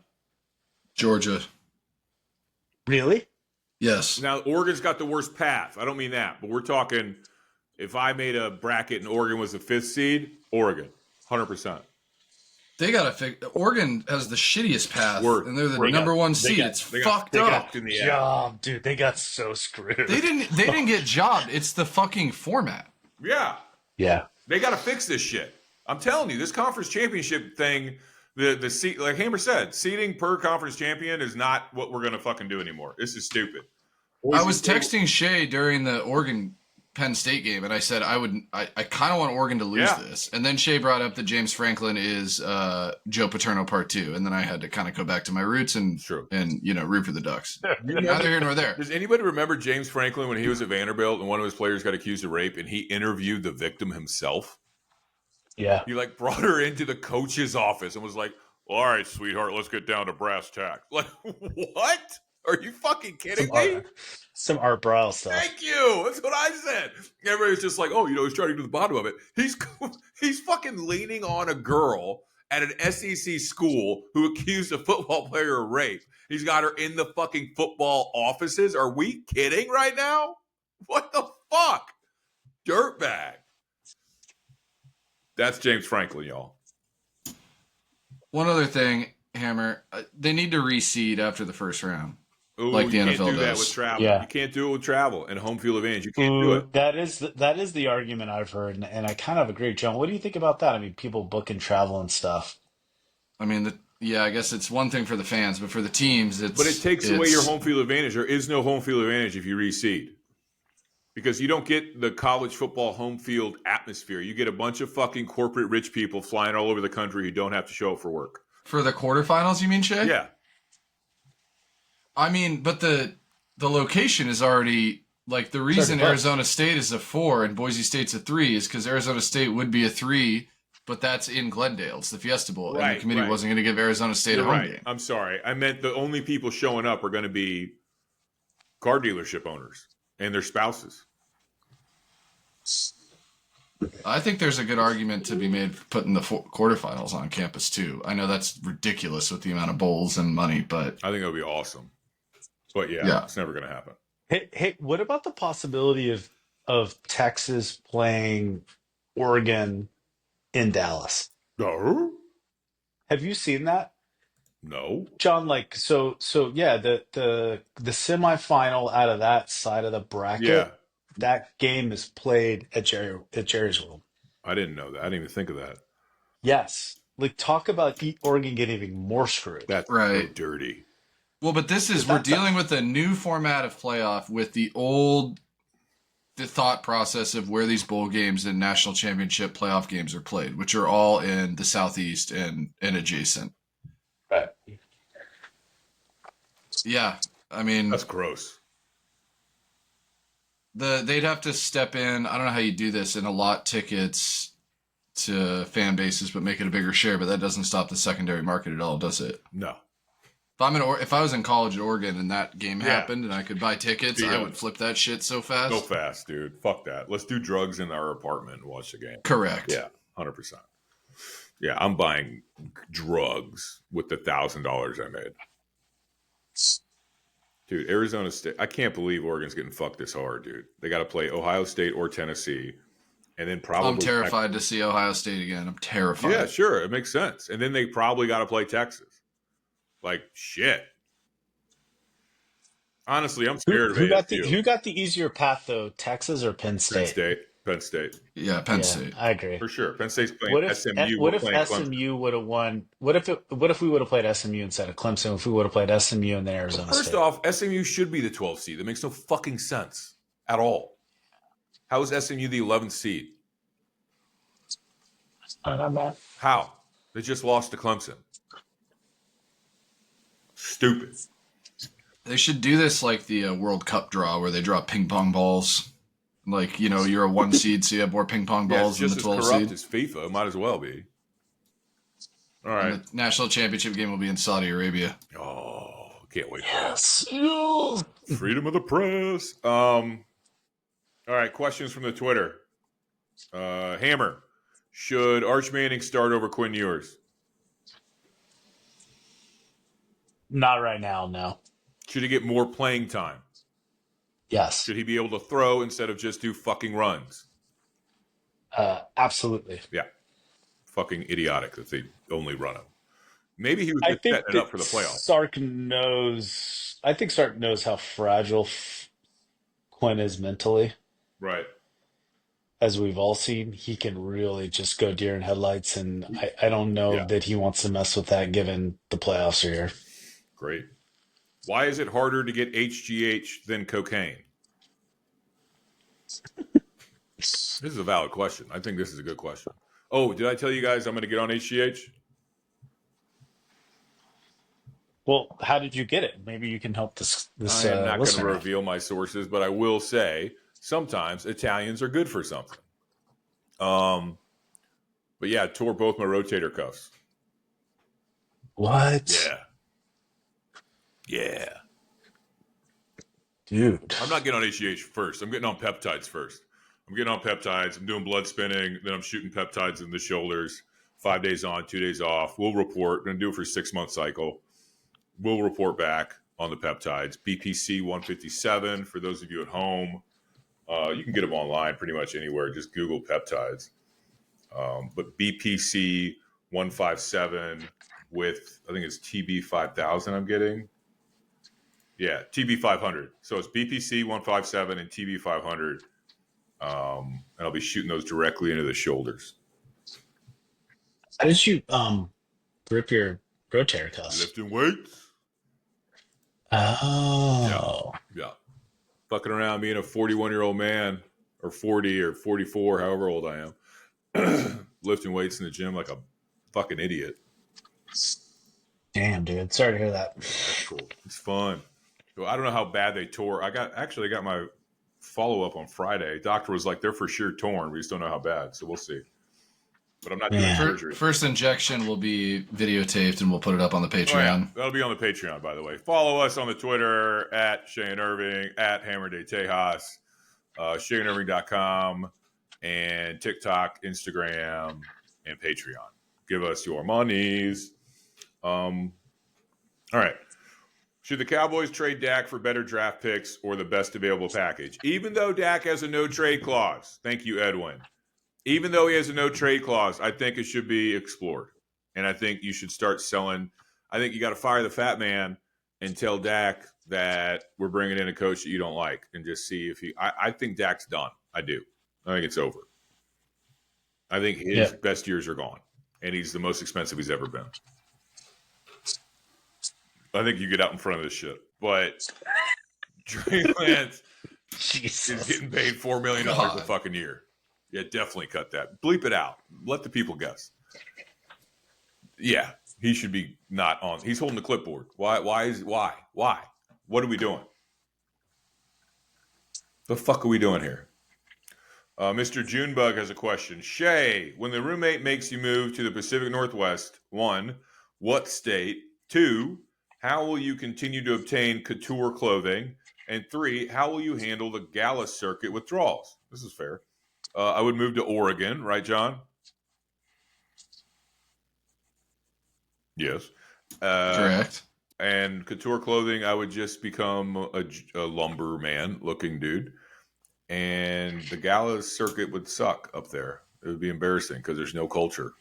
Georgia.
Really?
Yes.
Now, Oregon's got the worst path. I don't mean that, but we're talking if I made a bracket and Oregon was the 5th seed, Oregon, 100%.
They got to fix. Oregon has the shittiest path,
Word.
and they're the
They
number
got-
one
they
seed.
got-
It's
they
fucked
got
up.
fucked in the ass.
Job, dude. They got so screwed.
They didn't get jobbed. It's the fucking format.
Yeah.
Yeah.
They got to fix this shit. I'm telling you, this conference championship thing, the seat, like Hammer said, seating per conference champion is not what we're going to fucking do anymore. This is stupid.
I was texting Shay during the Oregon Penn State game, and I said I kind of want Oregon to lose this. And then Shay brought up that James Franklin is Joe Paterno Part 2, and then I had to kind of go back to my roots and root for the Ducks. Neither here nor there.
Does anybody remember James Franklin when he was at Vanderbilt and one of his players got accused of rape and he interviewed the victim himself?
Yeah.
He like brought her into the coach's office and was like, "All right, sweetheart, let's get down to brass tacks." Like, what? Are you fucking kidding me?
Some Art Briles stuff.
Thank you. That's what I said. Everybody's just like, "Oh, he's trying to get to the bottom of it." He's fucking leaning on a girl at an SEC school who accused a football player of rape. He's got her in the fucking football offices. Are we kidding right now? What the fuck? Dirtbag. That's James Franklin, y'all.
One other thing, Hammer, they need to reseed after the first round.
Ooh,
Like the
you
NFL
can't do that
does.
with travel.
Yeah.
You can't do it with travel and home field advantage. You can't do it.
That is the argument I've heard, and I kind of agree. John, what do you think about that? I mean, people booking travel and stuff.
I mean, I guess it's one thing for the fans, but for the teams,
But it takes away your home field advantage. There is no home field advantage if you reseed. Because you don't get the college football home field atmosphere. You get a bunch of fucking corporate rich people flying all over the country who don't have to show up for work.
For the quarterfinals, you mean, Shay?
Yeah.
I mean, but the location is already, like, the reason Arizona State is a 4 and Boise State's a 3 is because Arizona State would be a 3, but that's in Glendale. It's the Fiesta Bowl. And the committee wasn't going to give Arizona State a home game.
I'm sorry. I meant the only people showing up are going to be car dealership owners and their spouses.
I think there's a good argument to be made for putting the quarterfinals on campus too. I know that's ridiculous with the amount of bowls and money, but
I think that would be awesome. But yeah,
yeah,
it's never going to happen.
Hey, what about the possibility of Texas playing Oregon in Dallas?
No.
Have you seen that,
No.
John? Like, so yeah, the semifinal out of that side of the
Yeah.
bracket, that game is played at Jerry's World.
I didn't know that. I didn't even think of that.
Yes, like talk about Oregon getting even more screwed.
That's so
right.
dirty.
Well, but this is, we're
That, that
dealing with a new format of playoff with the thought process of where these bowl games and national championship playoff games are played, which are all in the Southeast and adjacent.
right.
Yeah. I mean,
That's gross.
they'd have to step in. I don't know how you do this and allot tickets to fan bases, but make it a bigger share. But that doesn't stop the secondary market at all, does it?
No.
If I was in college at Oregon and that game
Yeah.
happened and I could buy tickets, I would flip that shit so fast.
So fast, dude. Fuck that. Let's do drugs in our apartment and watch the game.
Correct.
Yeah, 100%. Yeah, I'm buying drugs with the $1,000 I made. Dude, Arizona State. I can't believe Oregon's getting fucked this hard, dude. They got to play Ohio State or Tennessee, and then probably.
I'm terrified to see Ohio State again. I'm terrified.
Yeah, sure, it makes sense. And then they probably got to play Texas. Like shit. Honestly, I'm scared
Who
of
got
ASU.
who got the easier path though? Texas or Penn State?
Penn State.
Yeah, Penn
Yeah,
State.
I agree.
For sure. Penn State's playing
What if
SMU.
what
We're
if
playing Clemson.
SMU would have won? What if we would have played SMU instead of Clemson? If we would have played SMU and then Arizona
First
State?
off, SMU should be the 12th seed. That makes no fucking sense at all. How is SMU the 11th seed? How? They just lost to Clemson. Stupid.
They should do this like the World Cup draw where they draw ping pong balls. Like, you're a 1 seed, so you have more ping pong balls
it's
than
just
the 12
as corrupt
seed.
as FIFA. Might as well be. All right.
And the national championship game will be in Saudi Arabia.
Oh, can't wait.
Yes.
Freedom of the press. All right. Questions from the Twitter. Hammer. Should Arch Manning start over Quinn Ewers?
Not right now. No.
Should he get more playing time?
Yes.
Should he be able to throw instead of just do fucking runs?
Absolutely.
Yeah. Fucking idiotic that they only run him. Maybe he was
I
just
think
setting it up for the playoffs.
I think Sark knows how fragile Quinn is mentally.
Right.
As we've all seen, he can really just go deer in headlights, and I don't know that he wants to mess with that given the playoffs are here.
Great. Why is it harder to get HGH than cocaine? This is a valid question. I think this is a good question. Oh, did I tell you guys I'm going to get on HGH?
Well, how did you get it? Maybe you can help this
I am not going to
listener.
reveal my sources, but I will say sometimes Italians are good for something. But yeah, I tore both my rotator cuffs.
What?
Yeah.
Dude.
I'm not getting on HGH first. I'm getting on peptides first. I'm getting on peptides. I'm doing blood spinning. Then I'm shooting peptides in the shoulders. 5 days on, 2 days off. We'll report. We're going to do it for a 6-month cycle. We'll report back on the peptides. BPC 157 for those of you at home. You can get them online pretty much anywhere. Just Google peptides. But BPC 157 with, I think it's TB 5000 I'm getting. Yeah, TB 500. So it's BPC 157 and TB 500. And I'll be shooting those directly into the shoulders.
How did you grip your rotator cuffs?
Lifting weights.
Oh.
Yeah. Fucking around being a 41-year-old man or 40 or 44, however old I am. Lifting weights in the gym like a fucking idiot.
Damn, dude. Sorry to hear that.
That's cool. It's fun. So I don't know how bad they tore. I got my follow-up on Friday. Doctor was like, they're for sure torn. We just don't know how bad. So we'll see. But I'm not doing surgery.
First injection will be videotaped and we'll put it up on the Patreon.
Oh, yeah. That'll be on the Patreon, by the way. Follow us on the Twitter at Shane Irving, at Hammer de Tejas, ShaneIrving.com. and TikTok, Instagram, and Patreon. Give us your monies. All right. Should the Cowboys trade Dak for better draft picks or the best available package? Even though Dak has a no trade clause. Thank you, Edwin. Even though he has a no trade clause, I think it should be explored. And I think you should start selling. I think you got to fire the fat man and tell Dak that we're bringing in a coach that you don't like and just see if he. I think Dak's done. I do. I think it's over. I think his best years are gone. And he's the most expensive he's ever been. I think you get out in front of this shit. But Trey Lance is getting paid $4 million a fucking year. Yeah, definitely cut that. Bleep it out. Let the people guess. Yeah, he should be not on. He's holding the clipboard. Why? Why? What are we doing? The fuck are we doing here? Mr. Junebug has a question. Shay, when the roommate makes you move to the Pacific Northwest, 1, what state? 2, how will you continue to obtain couture clothing? And 3, how will you handle the gala circuit withdrawals? This is fair. I would move to Oregon, right, John? Yes.
Correct.
And couture clothing, I would just become a lumberman looking dude. And the gala circuit would suck up there. It would be embarrassing because there's no culture.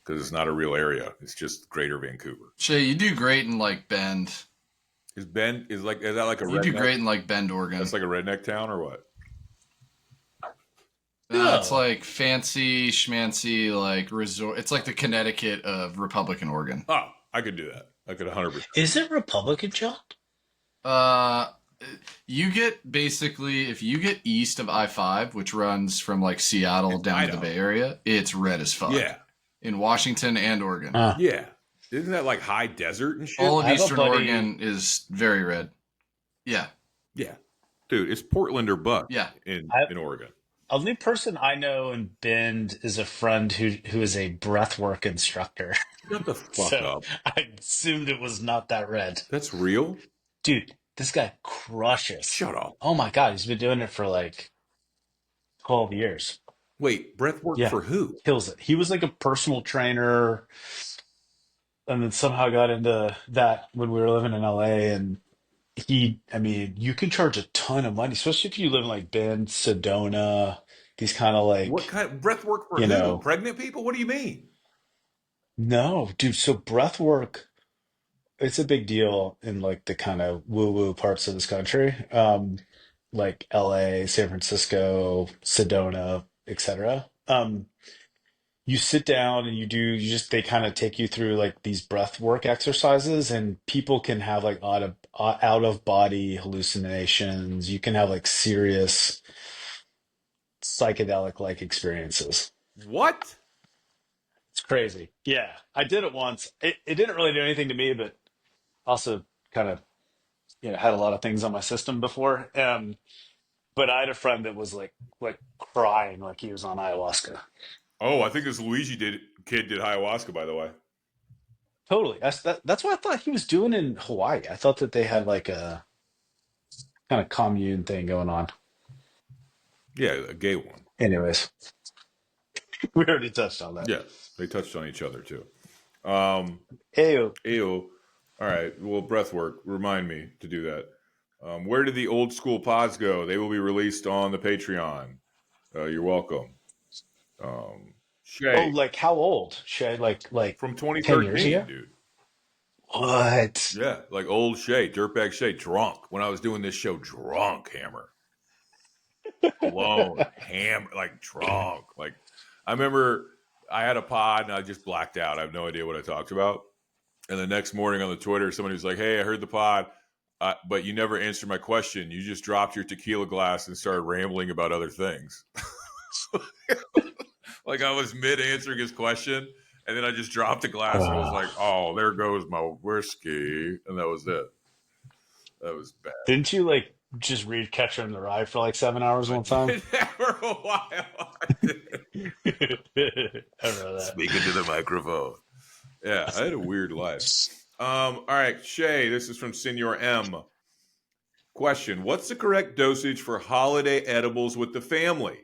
Because it's not a real area. It's just Greater Vancouver.
Shay, you do great in like Bend.
Is that like a redneck?
You do great in like Bend, Oregon.
That's like a redneck town or what?
It's like fancy schmancy like resort. It's like the Connecticut of Republican Oregon.
Oh, I could do that. I could 100%.
Is it Republican, John?
You get basically if you get east of I-5, which runs from like Seattle down to the Bay Area, it's red as fuck.
Yeah.
In Washington and Oregon.
Yeah. Isn't that like high desert and shit?
All of Eastern Oregon is very red. Yeah.
Yeah. Dude, it's Portland or Buck in Oregon.
Only person I know in Bend is a friend who is a breathwork instructor.
Shut the fuck up.
I assumed it was not that red.
That's real?
Dude, this guy crushes.
Shut up.
Oh my God, he's been doing it for like 12 years.
Wait, breathwork for who?
Kills it. He was like a personal trainer and then somehow got into that when we were living in LA. And you can charge a ton of money, especially if you live in like Bend, Sedona, these kind of like.
What kind of breathwork for who? Pregnant people? What do you mean?
No, dude. So breathwork, it's a big deal in like the kind of woo-woo parts of this country, like LA, San Francisco, Sedona, etc. You sit down and they kind of take you through like these breath work exercises, and people can have like out of body hallucinations. You can have like serious psychedelic like experiences.
What?
It's crazy. Yeah, I did it once. It didn't really do anything to me, but also kind of had a lot of things on my system before. But I had a friend that was like crying like he was on ayahuasca.
Oh, I think this Luigi kid did ayahuasca, by the way.
Totally. That's what I thought he was doing in Hawaii. I thought that they had like a kind of commune thing going on.
Yeah, a gay one.
Anyways, we already touched on that.
Yeah, they touched on each other too.
Ew.
All right. Well, breathwork. Remind me to do that. Where did the old school pods go? They will be released on the Patreon. You're welcome. Shay.
Oh, like how old? Shay, like
from 2013, dude.
What?
Yeah, like old Shay, dirtbag Shay, drunk. When I was doing this show, drunk, hammer, alone, hammer, like drunk. Like I remember I had a pod and I just blacked out. I have no idea what I talked about. And the next morning on the Twitter, somebody was like, "Hey, I heard the pod, but you never answered my question. You just dropped your tequila glass and started rambling about other things." Like I was mid answering his question, and then I just dropped the glass and was like, "Oh, there goes my whiskey," and that was it. That was bad.
Didn't you like just read Catcher in the Rye for like 7 hours one time?
For a while.
I remember that.
Speaking to the microphone. Yeah, I had a weird life. All right, Shay, this is from Senor M. Question: what's the correct dosage for holiday edibles with the family?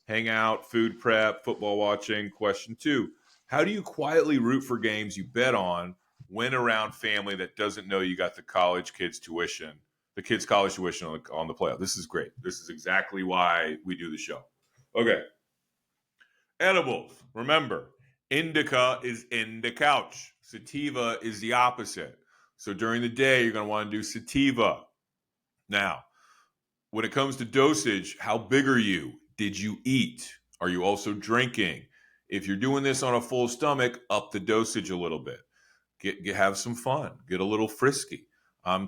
hang out, food prep, football watching. Question 2, how do you quietly root for games you bet on when around family that doesn't know you got the kids' college tuition on the playoff? This is great. This is exactly why we do the show. Okay. Edibles. Remember, indica is in the couch. Sativa is the opposite. So during the day, you're going to want to do sativa. Now, when it comes to dosage, how big are you? Did you eat? Are you also drinking? If you're doing this on a full stomach, up the dosage a little bit. Have some fun. Get a little frisky. When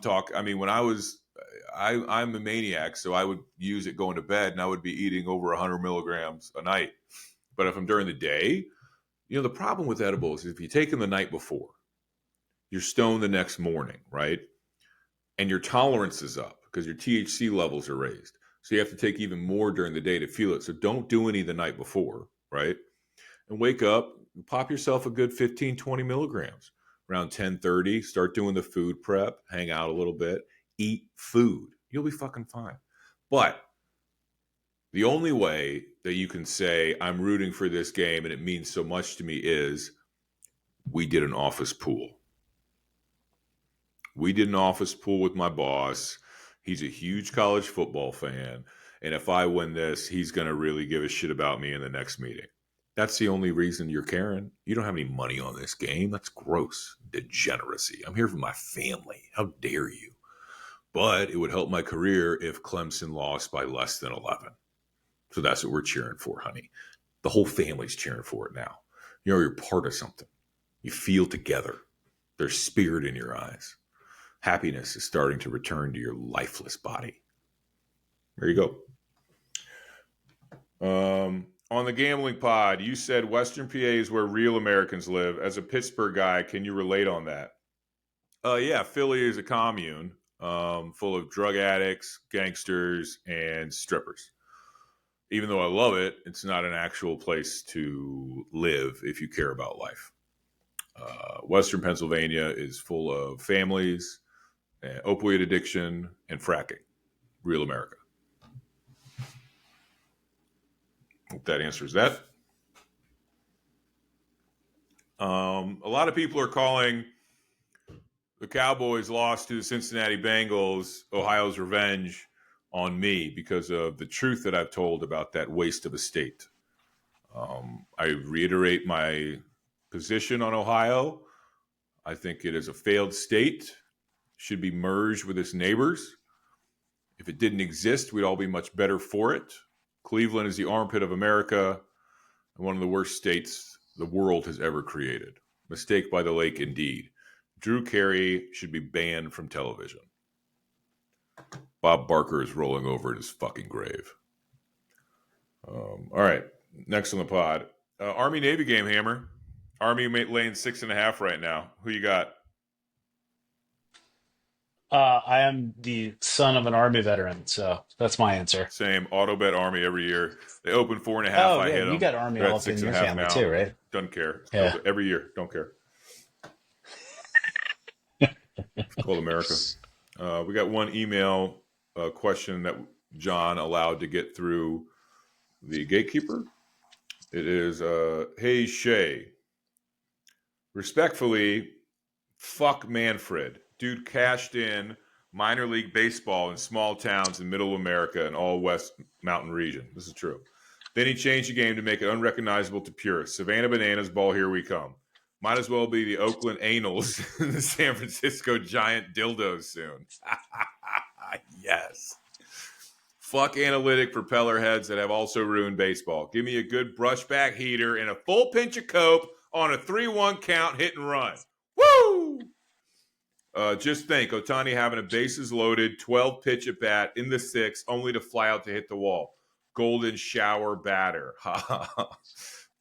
I'm a maniac, so I would use it going to bed, and I would be eating over 100 milligrams a night. But if I'm during the day, the problem with edibles is if you take them the night before, you're stoned the next morning, right? And your tolerance is up because your THC levels are raised. So you have to take even more during the day to feel it. So don't do any the night before, right? And wake up, pop yourself a good 15, 20 milligrams. Around 10:30, start doing the food prep, hang out a little bit, eat food. You'll be fucking fine. But the only way that you can say, I'm rooting for this game and it means so much to me is we did an office pool. We did an office pool with my boss. He's a huge college football fan. And if I win this, he's going to really give a shit about me in the next meeting. That's the only reason you're caring. You don't have any money on this game. That's gross degeneracy. I'm here for my family. How dare you? But it would help my career if Clemson lost by less than 11. So that's what we're cheering for, honey. The whole family's cheering for it now. You're part of something. You feel together. There's spirit in your eyes. Happiness is starting to return to your lifeless body. There you go. On the gambling pod, you said Western PA is where real Americans live. As a Pittsburgh guy, can you relate on that? Yeah, Philly is a commune full of drug addicts, gangsters, and strippers. Even though I love it, it's not an actual place to live if you care about life. Western Pennsylvania is full of families, opioid addiction, and fracking. Real America. Hope that answers that. A lot of people are calling the Cowboys' loss to the Cincinnati Bengals Ohio's revenge on me because of the truth that I've told about that waste of a state. I reiterate my position on Ohio. I think it is a failed state, should be merged with its neighbors. If it didn't exist, we'd all be much better for it. Cleveland is the armpit of America and one of the worst states the world has ever created. Mistake by the lake, indeed. Drew Carey should be banned from television. Bob Barker is rolling over in his fucking grave. All right, next on the pod. Army-Navy game, Hammer. Army laying 6.5 right now. Who you got?
I am the son of an Army veteran, so that's my answer.
Same. Auto bet Army every year. They open 4.5.
Oh,
I
yeah,
hit them.
you got Army
They're
all
at
up in your
6.5
family
now.
too, right?
Doesn't care.
Yeah.
Every year. Don't care. It's called America. We got one email question that John allowed to get through the gatekeeper. It is, hey, Shay. Respectfully, fuck Manfred. Dude cashed in minor league baseball in small towns in middle America and all West Mountain region. This is true. Then he changed the game to make it unrecognizable to purists. Savannah Bananas, ball, here we come. Might as well be the Oakland Anals and the San Francisco Giant Dildos soon. Yes. Fuck analytic propeller heads that have also ruined baseball. Give me a good brushback heater and a full pinch of coke on a 3-1 count hit and run. Woo! Just think, Ohtani having a bases loaded 12 pitch at bat in the 6th, only to fly out to hit the wall. Golden shower batter.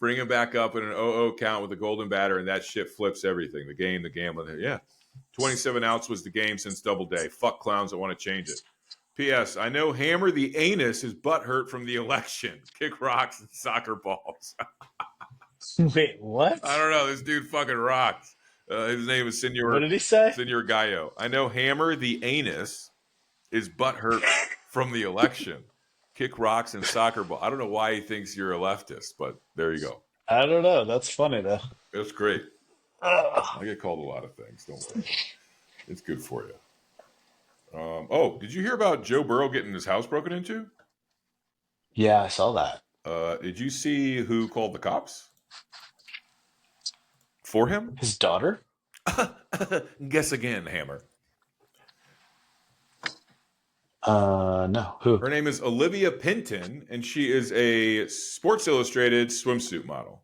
Bring him back up in an 0-0 count with a golden batter, and that shit flips everything. The game, the gambling. Yeah. 27 outs was the game since Doubleday. Fuck clowns that want to change it. P.S. I know Hammer the Anus is butthurt from the election. Kick rocks and soccer balls.
Wait, what?
I don't know. This dude fucking rocks. His name is Senor.
What did he say?
Senor Gallo. I know Hammer the Anus is butthurt from the election. kick rocks and soccer ball. I don't know why he thinks you're a leftist, but there you go.
I don't know. That's funny though.
That's great.
Ugh.
I get called a lot of things. Don't worry. It's good for you. Oh, did you hear about Joe Burrow getting his house broken into?
Yeah, I saw that.
Did you see who called the cops for him?
His daughter?
Guess again, Hammer.
No. Who?
Her name is Olivia Pinton, and she is a Sports Illustrated swimsuit model.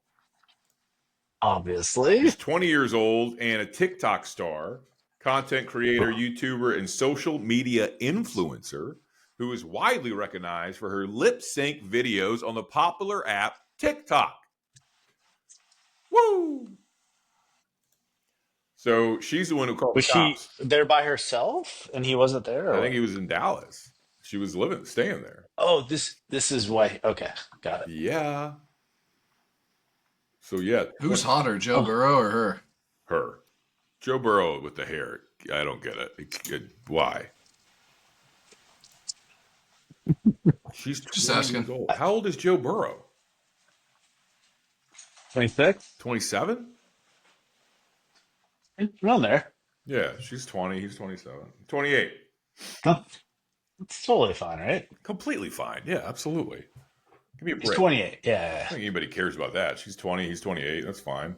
Obviously.
She's 20 years old and a TikTok star, content creator, YouTuber, and social media influencer who is widely recognized for her lip sync videos on the popular app TikTok. Woo! So she's the one who called
Was
the
she
cops.
there by herself and he wasn't there? Or
I
what?
think he was in Dallas. She was staying there.
Oh, this is why. Okay, got it.
Yeah. So yeah,
Who's hotter, Joe Burrow or her?
her. Joe Burrow with the hair. I don't get it. Why? She's
Just
20
asking.
years old. How old is Joe Burrow?
26?
27?
Around there.
Yeah, she's 20. He's 27. 28.
Huh. It's totally fine, right?
Completely fine. Yeah, absolutely. Give me a
He's
break.
28.
I
Yeah.
don't think anybody cares about that. She's 20. He's 28. That's fine.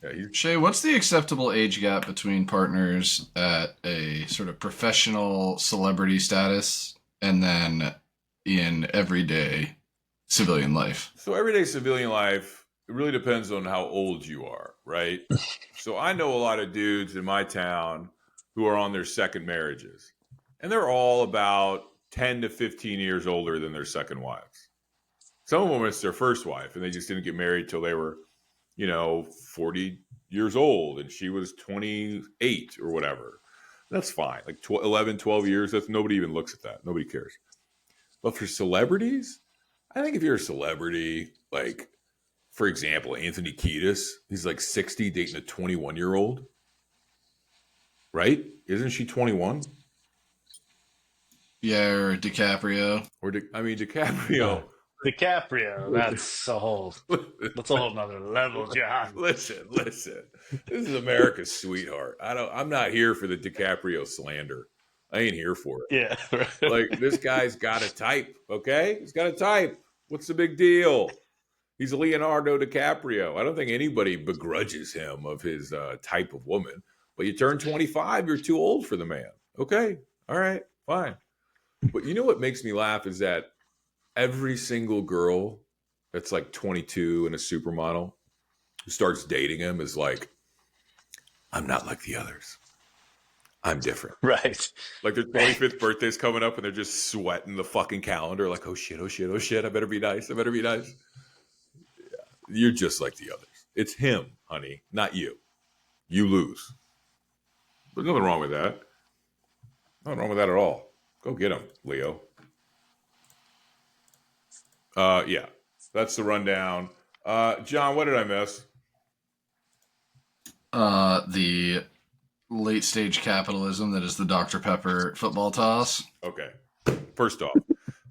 Yeah,
Shay, what's the acceptable age gap between partners at a sort of professional celebrity status and then in everyday civilian life?
So everyday civilian life, it really depends on how old you are, right? So I know a lot of dudes in my town who are on their second marriages, and they're all about 10 to 15 years older than their second wives. Some of them, it's their first wife, and they just didn't get married till they were, 40 years old, and she was 28 or whatever. That's fine. Like 11, 12 years, that's nobody even looks at that. Nobody cares. But for celebrities, I think if you're a celebrity, like, for example, Anthony Kiedis, he's like 60 dating a 21-year-old, right? Isn't she 21?
Yeah, or DiCaprio.
Or, DiCaprio.
DiCaprio, that's a whole nother level, John.
Listen. This is America's sweetheart. I'm not here for the DiCaprio slander. I ain't here for it.
Yeah.
Like, this guy's got a type, okay? He's got a type. What's the big deal? He's Leonardo DiCaprio. I don't think anybody begrudges him of his type of woman. But you turn 25, you're too old for the man. Okay, all right, fine. But you know what makes me laugh is that every single girl that's like 22 and a supermodel who starts dating him is like, I'm not like the others. I'm different.
Right.
Like their 25th birthday's coming up and they're just sweating the fucking calendar like, oh shit. I better be nice. Yeah. You're just like the others. It's him, honey, not you. You lose. There's nothing wrong with that. Nothing wrong with that at all. Go get him, Leo. Yeah, that's the rundown. John, what did I miss?
The late stage capitalism that is the Dr. Pepper football toss.
Okay. First off,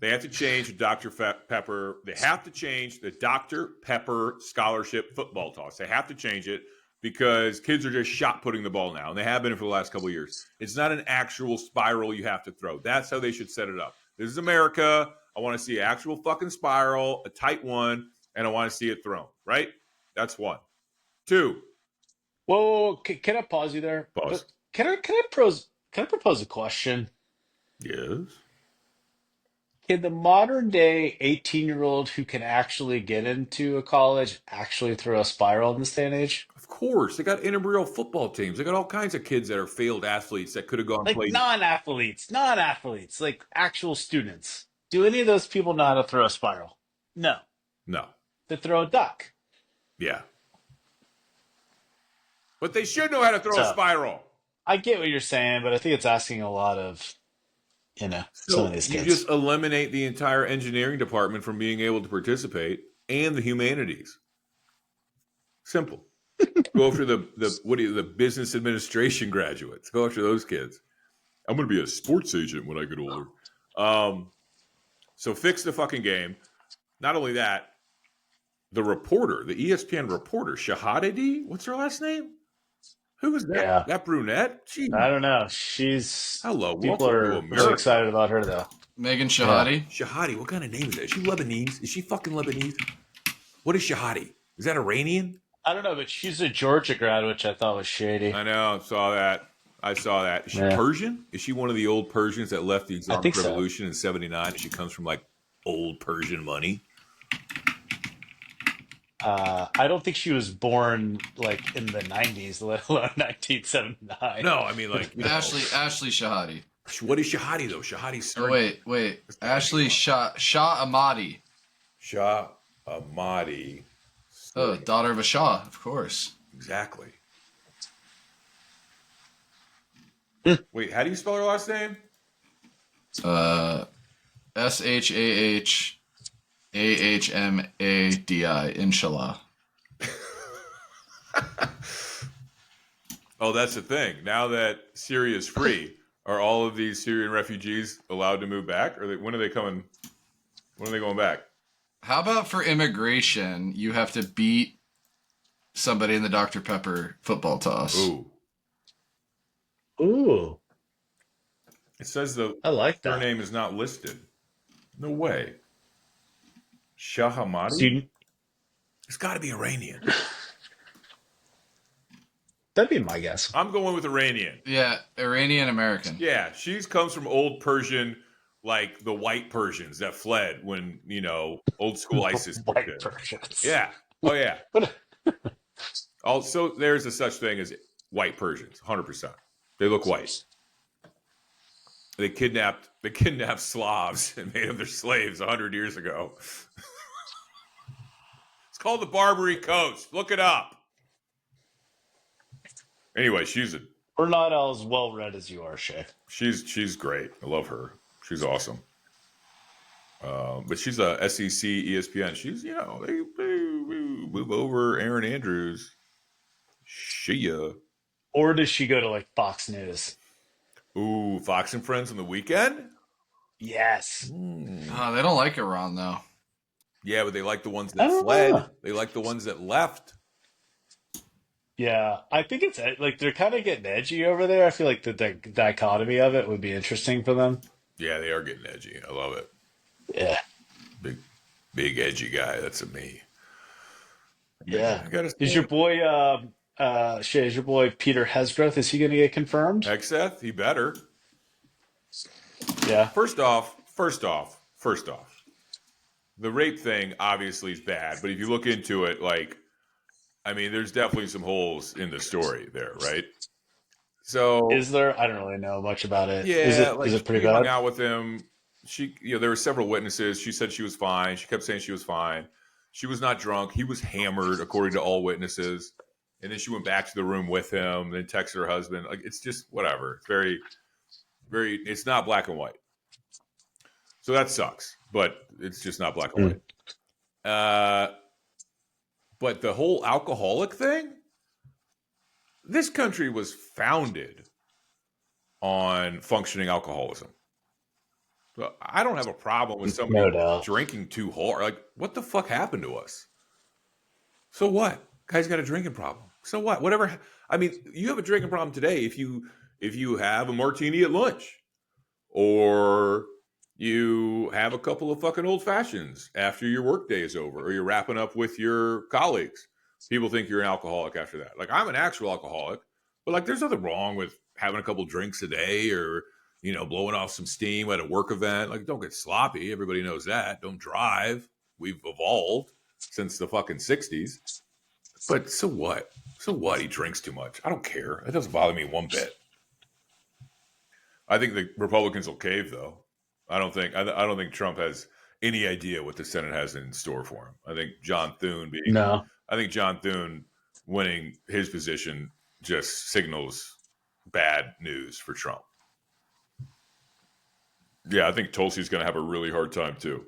they have to change Dr. Pepper. They have to change the Dr. Pepper scholarship football toss. They have to change it because kids are just shot putting the ball now, and they have been for the last couple of years. It's not an actual spiral you have to throw. That's how they should set it up. This is America. I want to see an actual fucking spiral, a tight one, and I want to see it thrown, right? That's one. Two.
Whoa, can I pause you there?
Pause.
Can I propose a question?
Yes.
Can the modern day 18-year-old who can actually get into a college actually throw a spiral in this day and age?
Of course. They got intramural football teams. They got all kinds of kids that are failed athletes that could have gone and
Like
played.
non-athletes, like actual students. Do any of those people know how to throw a spiral? No.
No.
They throw a duck.
Yeah. But they should know how to throw a spiral.
I get what you're saying, but I think it's asking a lot of, some
So
of these
you
kids.
just eliminate the entire engineering department from being able to participate and the humanities. Simple. Go after the business administration graduates. Go after those kids. I'm going to be a sports agent when I get older. So fix the fucking game. Not only that, the reporter, the ESPN reporter, Shahadadi, what's her last name? Who was that?
Yeah.
That brunette? Jeez.
I don't know.
Hello,
People
welcome to
are
America.
really excited about her though.
Megan Shahadi.
Shahadi, what kind of name is that? Is she Lebanese? Is she fucking Lebanese? What is Shahadi? Is that Iranian?
I don't know, but she's a Georgia grad, which I thought was shady.
I know. Saw that. I saw that. Is she Persian? Is she one of the old Persians that left the Islamic Revolution in '79? And she comes from like old Persian money.
I don't think she was born like in the 90s, let alone 1979.
No, I mean like
Ashley Shahadi.
What is Shahadi though? Shahadi's
Oh wait. Ashley Shah Ahmadi.
Shah Ahmadi.
Oh, daughter of a Shah, of course.
Exactly. Wait, how do you spell her last name?
SHAHAHMADI, inshallah.
Oh, that's the thing. Now that Syria is free, are all of these Syrian refugees allowed to move back? Or when are they coming? When are they going back?
How about for immigration, you have to beat somebody in the Dr. Pepper football toss?
Ooh.
It says the
I like that.
surname is not listed. No way. Shahamadi? It's got to be Iranian.
That'd be my guess.
I'm going with Iranian.
Yeah, Iranian American.
Yeah, she comes from old Persian, like the white Persians that fled when, old school ISIS.
White Persians.
Yeah. Oh, yeah. Also, there's a such thing as white Persians, 100%. They look white. They kidnapped Slavs and made them their slaves 100 years ago. It's called the Barbary Coast. Look it up. Anyway,
we're not as well read as you are, Shay.
She's great. I love her. She's awesome. But she's a SEC ESPN. She's they move over Aaron Andrews.
Or does she go to like Fox News?
Ooh, Fox and Friends on the weekend?
Yes.
Oh, they don't like Iran, though.
Yeah, but they like the ones that fled. They like the ones that left.
Yeah, I think it's like they're kind of getting edgy over there. I feel like the dichotomy of it would be interesting for them.
Yeah, they are getting edgy. I love it.
Yeah.
Big edgy guy. That's me.
Yeah. Is your boy Shay, is your boy Peter Hesgrove, is he going to get confirmed?
Hexeth, he better.
Yeah.
First off, the rape thing obviously is bad, but if you look into it, there's definitely some holes in the story there, right? So
is there? I don't really know much about it.
Yeah,
is it pretty bad?
Hung out with him. She, there were several witnesses. She said she was fine. She kept saying she was fine. She was not drunk. He was hammered, according to all witnesses. And then she went back to the room with him. Then texted her husband. It's just whatever. It's very, very. It's not black and white. So that sucks. But it's just not black and white. But the whole alcoholic thing. This country was founded on functioning alcoholism. So I don't have a problem with somebody drinking too hard. What the fuck happened to us? So what? Guy's got a drinking problem. So what? Whatever. You have a drinking problem today if you have a martini at lunch, or you have a couple of fucking old fashions after your workday is over, or you're wrapping up with your colleagues. People think you're an alcoholic after that. I'm an actual alcoholic, but there's nothing wrong with having a couple drinks a day, or blowing off some steam at a work event. Don't get sloppy. Everybody knows that. Don't drive. We've evolved since the fucking 60s. But so what? So what? He drinks too much. I don't care. It doesn't bother me one bit. I think the Republicans will cave, though. I don't think Trump has any idea what the Senate has in store for him. I think John Thune winning his position just signals bad news for Trump. Yeah, I think Tulsi's going to have a really hard time, too.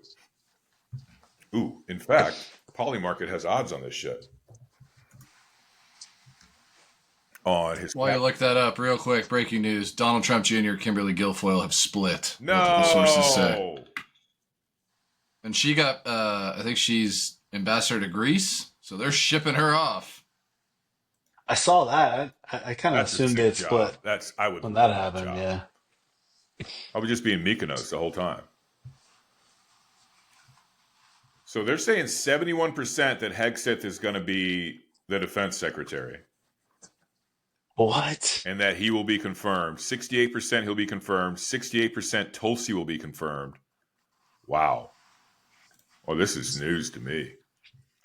Ooh, in fact, Polymarket has odds on this shit. On his
While you look that up, real quick, breaking news. Donald Trump Jr. and Kimberly Guilfoyle have split.
No!
Multiple sources say. And she got, I think she's ambassador to Greece, so they're shipping her off.
I saw that. I kind of
That's a
assumed
sick
they'd
job.
split
I would
when
love
that
that
happened.
job.
Yeah.
I would just be in Mykonos the whole time. So they're saying 71% that Hegseth is going to be the defense secretary.
What?
And that he will be confirmed. 68% he'll be confirmed. 68% Tulsi will be confirmed. Wow. Well, this is news to me.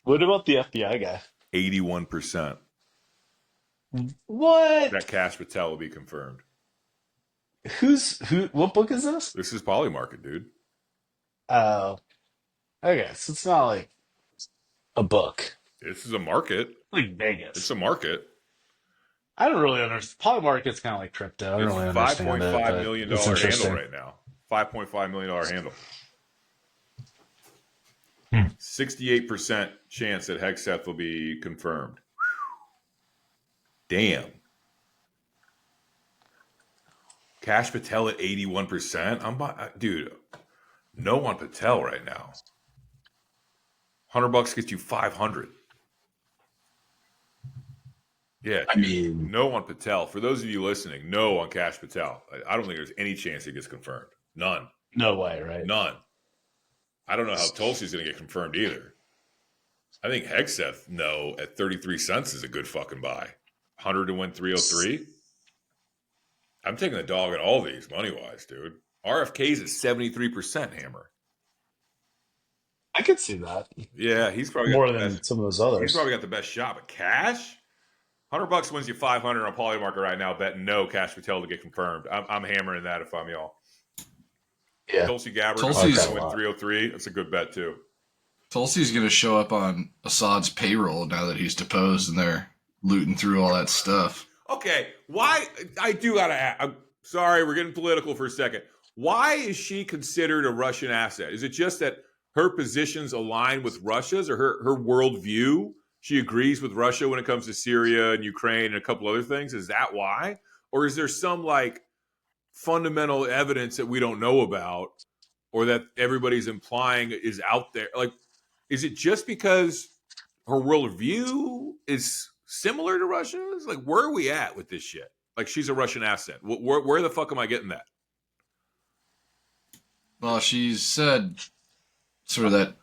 What about the FBI guy?
81%.
What?
That Kash Patel will be confirmed.
Who? What book is this?
This is Polymarket, dude.
Oh, okay. So it's not like a book.
This is a market.
Like Vegas.
It's a market.
I don't really understand. Polymarket's kind of like crypto. I don't
It's
really understand it.
$5.5
But
million
it's
handle
interesting.
right now. $5.5 million handle. 68% chance that Hegseth will be confirmed. Damn. Kash Patel at 81%. Dude, no on Patel right now. $100 gets you 500. Yeah,
I mean,
no on Patel. For those of you listening, no on Kash Patel. I don't think there's any chance he gets confirmed. None.
no way, right?
None. I don't know how Tulsi's going to get confirmed either. I think Hegseth, no, at 33 cents is a good fucking buy. 100 to win 303. I'm taking the dog at all these money-wise, dude. RFK's at 73%, Hammer.
I could see that.
Yeah, he's probably
More
got the
than
best,
some of those
he's
others.
probably got the best shot. But Cash, $100 wins you 500 on Polymarket right now. Bet no Kash Patel to get confirmed. I'm hammering that if I'm y'all.
Yeah.
Tulsi Gabbard,
Tulsi's-
to win 303. That's a good bet too.
Tulsi's going to show up on Assad's payroll now that he's deposed, and they're looting through all that stuff.
Okay, why? I do gotta ask. I'm sorry, we're getting political for a second. Why is she considered a Russian asset? Is it just that her positions align with Russia's, or her worldview? She agrees with Russia when it comes to Syria and Ukraine and a couple other things. Is that why? Or is there some like fundamental evidence that we don't know about, or that everybody's implying is out there? Like, is it just because her worldview is similar to Russia's? Like, where are we at with this shit? Like, she's a Russian asset. Where the fuck am I getting that?
Well, she's said sort of that,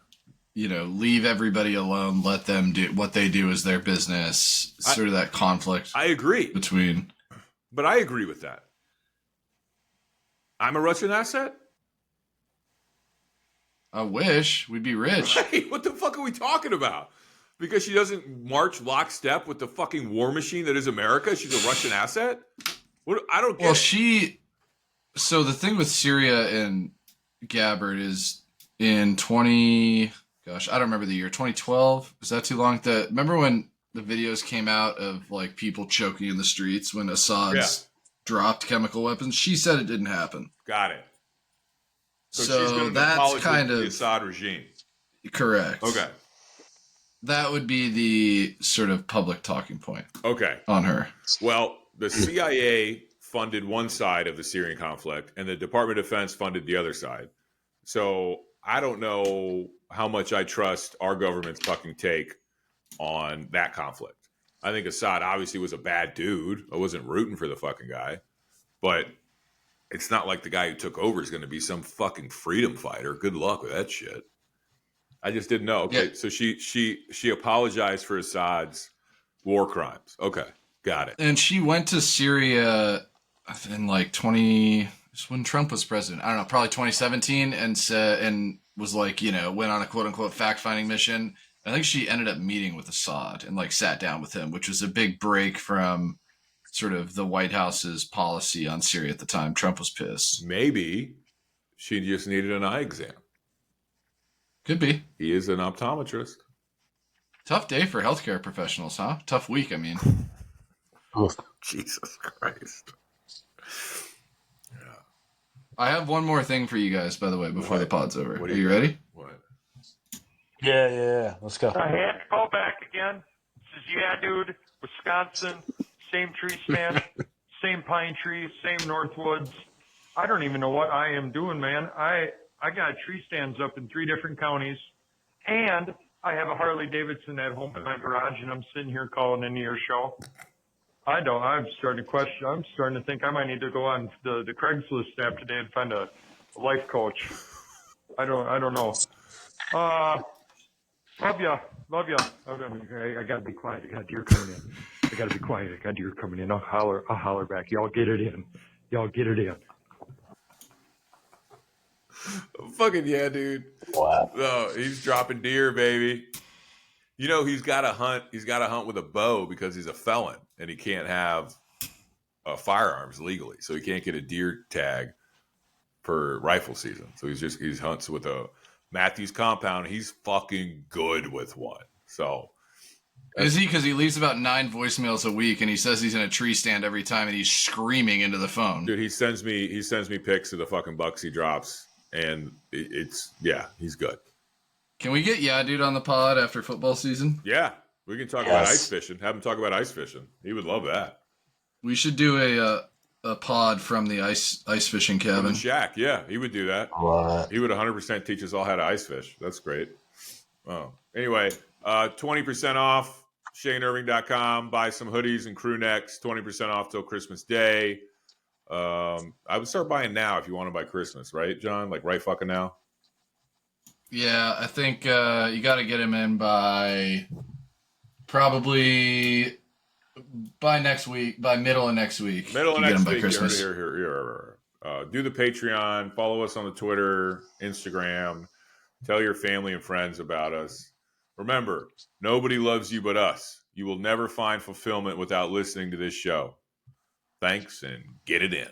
leave everybody alone, let them do what they do is their business. Sort of that conflict.
I agree.
Between.
But I agree with that. I'm a Russian asset?
I wish we'd be rich.
Right? What the fuck are we talking about? Because she doesn't march lockstep with the fucking war machine that is America? She's a Russian asset? What? I don't get it.
So the thing with Syria and Gabbard is in I don't remember the year, 2012? Was that too long? Remember when the videos came out of like people choking in the streets when Assad's dropped chemical weapons? She said it didn't happen.
Got it.
So
she's going to
that's kind of
the Assad regime.
Correct.
Okay.
That would be the sort of public talking point.
Okay.
On her.
Well, the CIA funded one side of the Syrian conflict, and the Department of Defense funded the other side. So I don't know how much I trust our government's fucking take on that conflict. I think Assad obviously was a bad dude. I wasn't rooting for the fucking guy, but it's not like the guy who took over is going to be some fucking freedom fighter. Good luck with that shit. I just didn't know. Okay, so she apologized for Assad's war crimes. Okay, got it.
And she went to Syria in like when Trump was president. I don't know, probably 2017, and was like, went on a quote unquote fact finding mission. I think she ended up meeting with Assad and like sat down with him, which was a big break from sort of the White House's policy on Syria at the time. Trump was pissed.
Maybe she just needed an eye exam.
Could be.
He is an optometrist.
Tough day for healthcare professionals, huh? Tough week, I mean.
Oh, Jesus Christ.
Yeah. I have one more thing for you guys, by the way, before the pod's over. Are you ready?
What?
Yeah. Let's go.
I had to call back again. Says, yeah, dude, Wisconsin, same tree stand, same pine trees, same Northwoods. I don't even know what I am doing, man. I got tree stands up in 3 different counties, and I have a Harley Davidson at home in my garage, and I'm sitting here calling into your show. I'm starting to question. I'm starting to think I might need to go on the Craigslist app today and find a life coach. I don't know. Love ya. I gotta be quiet. I got deer coming in. I gotta be quiet. I got deer coming in. I'll holler back. Y'all get it in.
Fucking yeah, dude.
Wow.
No, he's dropping deer, baby. You know, he's got to hunt. He's got to hunt with a bow because he's a felon and he can't have firearms legally. So he can't get a deer tag for rifle season. So he hunts with a Matthews compound. He's fucking good with one. So
Is he? Because he leaves about 9 voicemails a week, and he says he's in a tree stand every time, and he's screaming into the phone.
dude, he sends me pics of the fucking bucks he drops, and he's good.
Can we get dude on the pod after football season?
Yeah, we can talk about ice fishing. Have him talk about ice fishing. He would love that.
We should do a pod from the ice fishing cabin.
From the shack, yeah, he would do that.
What?
He would 100% teach us all how to ice fish. That's great. Oh, anyway, 20% off. ShaneIrving.com. Buy some hoodies and crew necks. 20% off till Christmas Day. I would start buying now if you want to buy Christmas, right, John? Like right fucking now.
Yeah, I think you got to get him in by probably by next week, by middle of next week.
Middle of next week.
Christmas.
Here. Do the Patreon. Follow us on the Twitter, Instagram. Tell your family and friends about us. Remember, nobody loves you but us. You will never find fulfillment without listening to this show. Thanks, and get it in.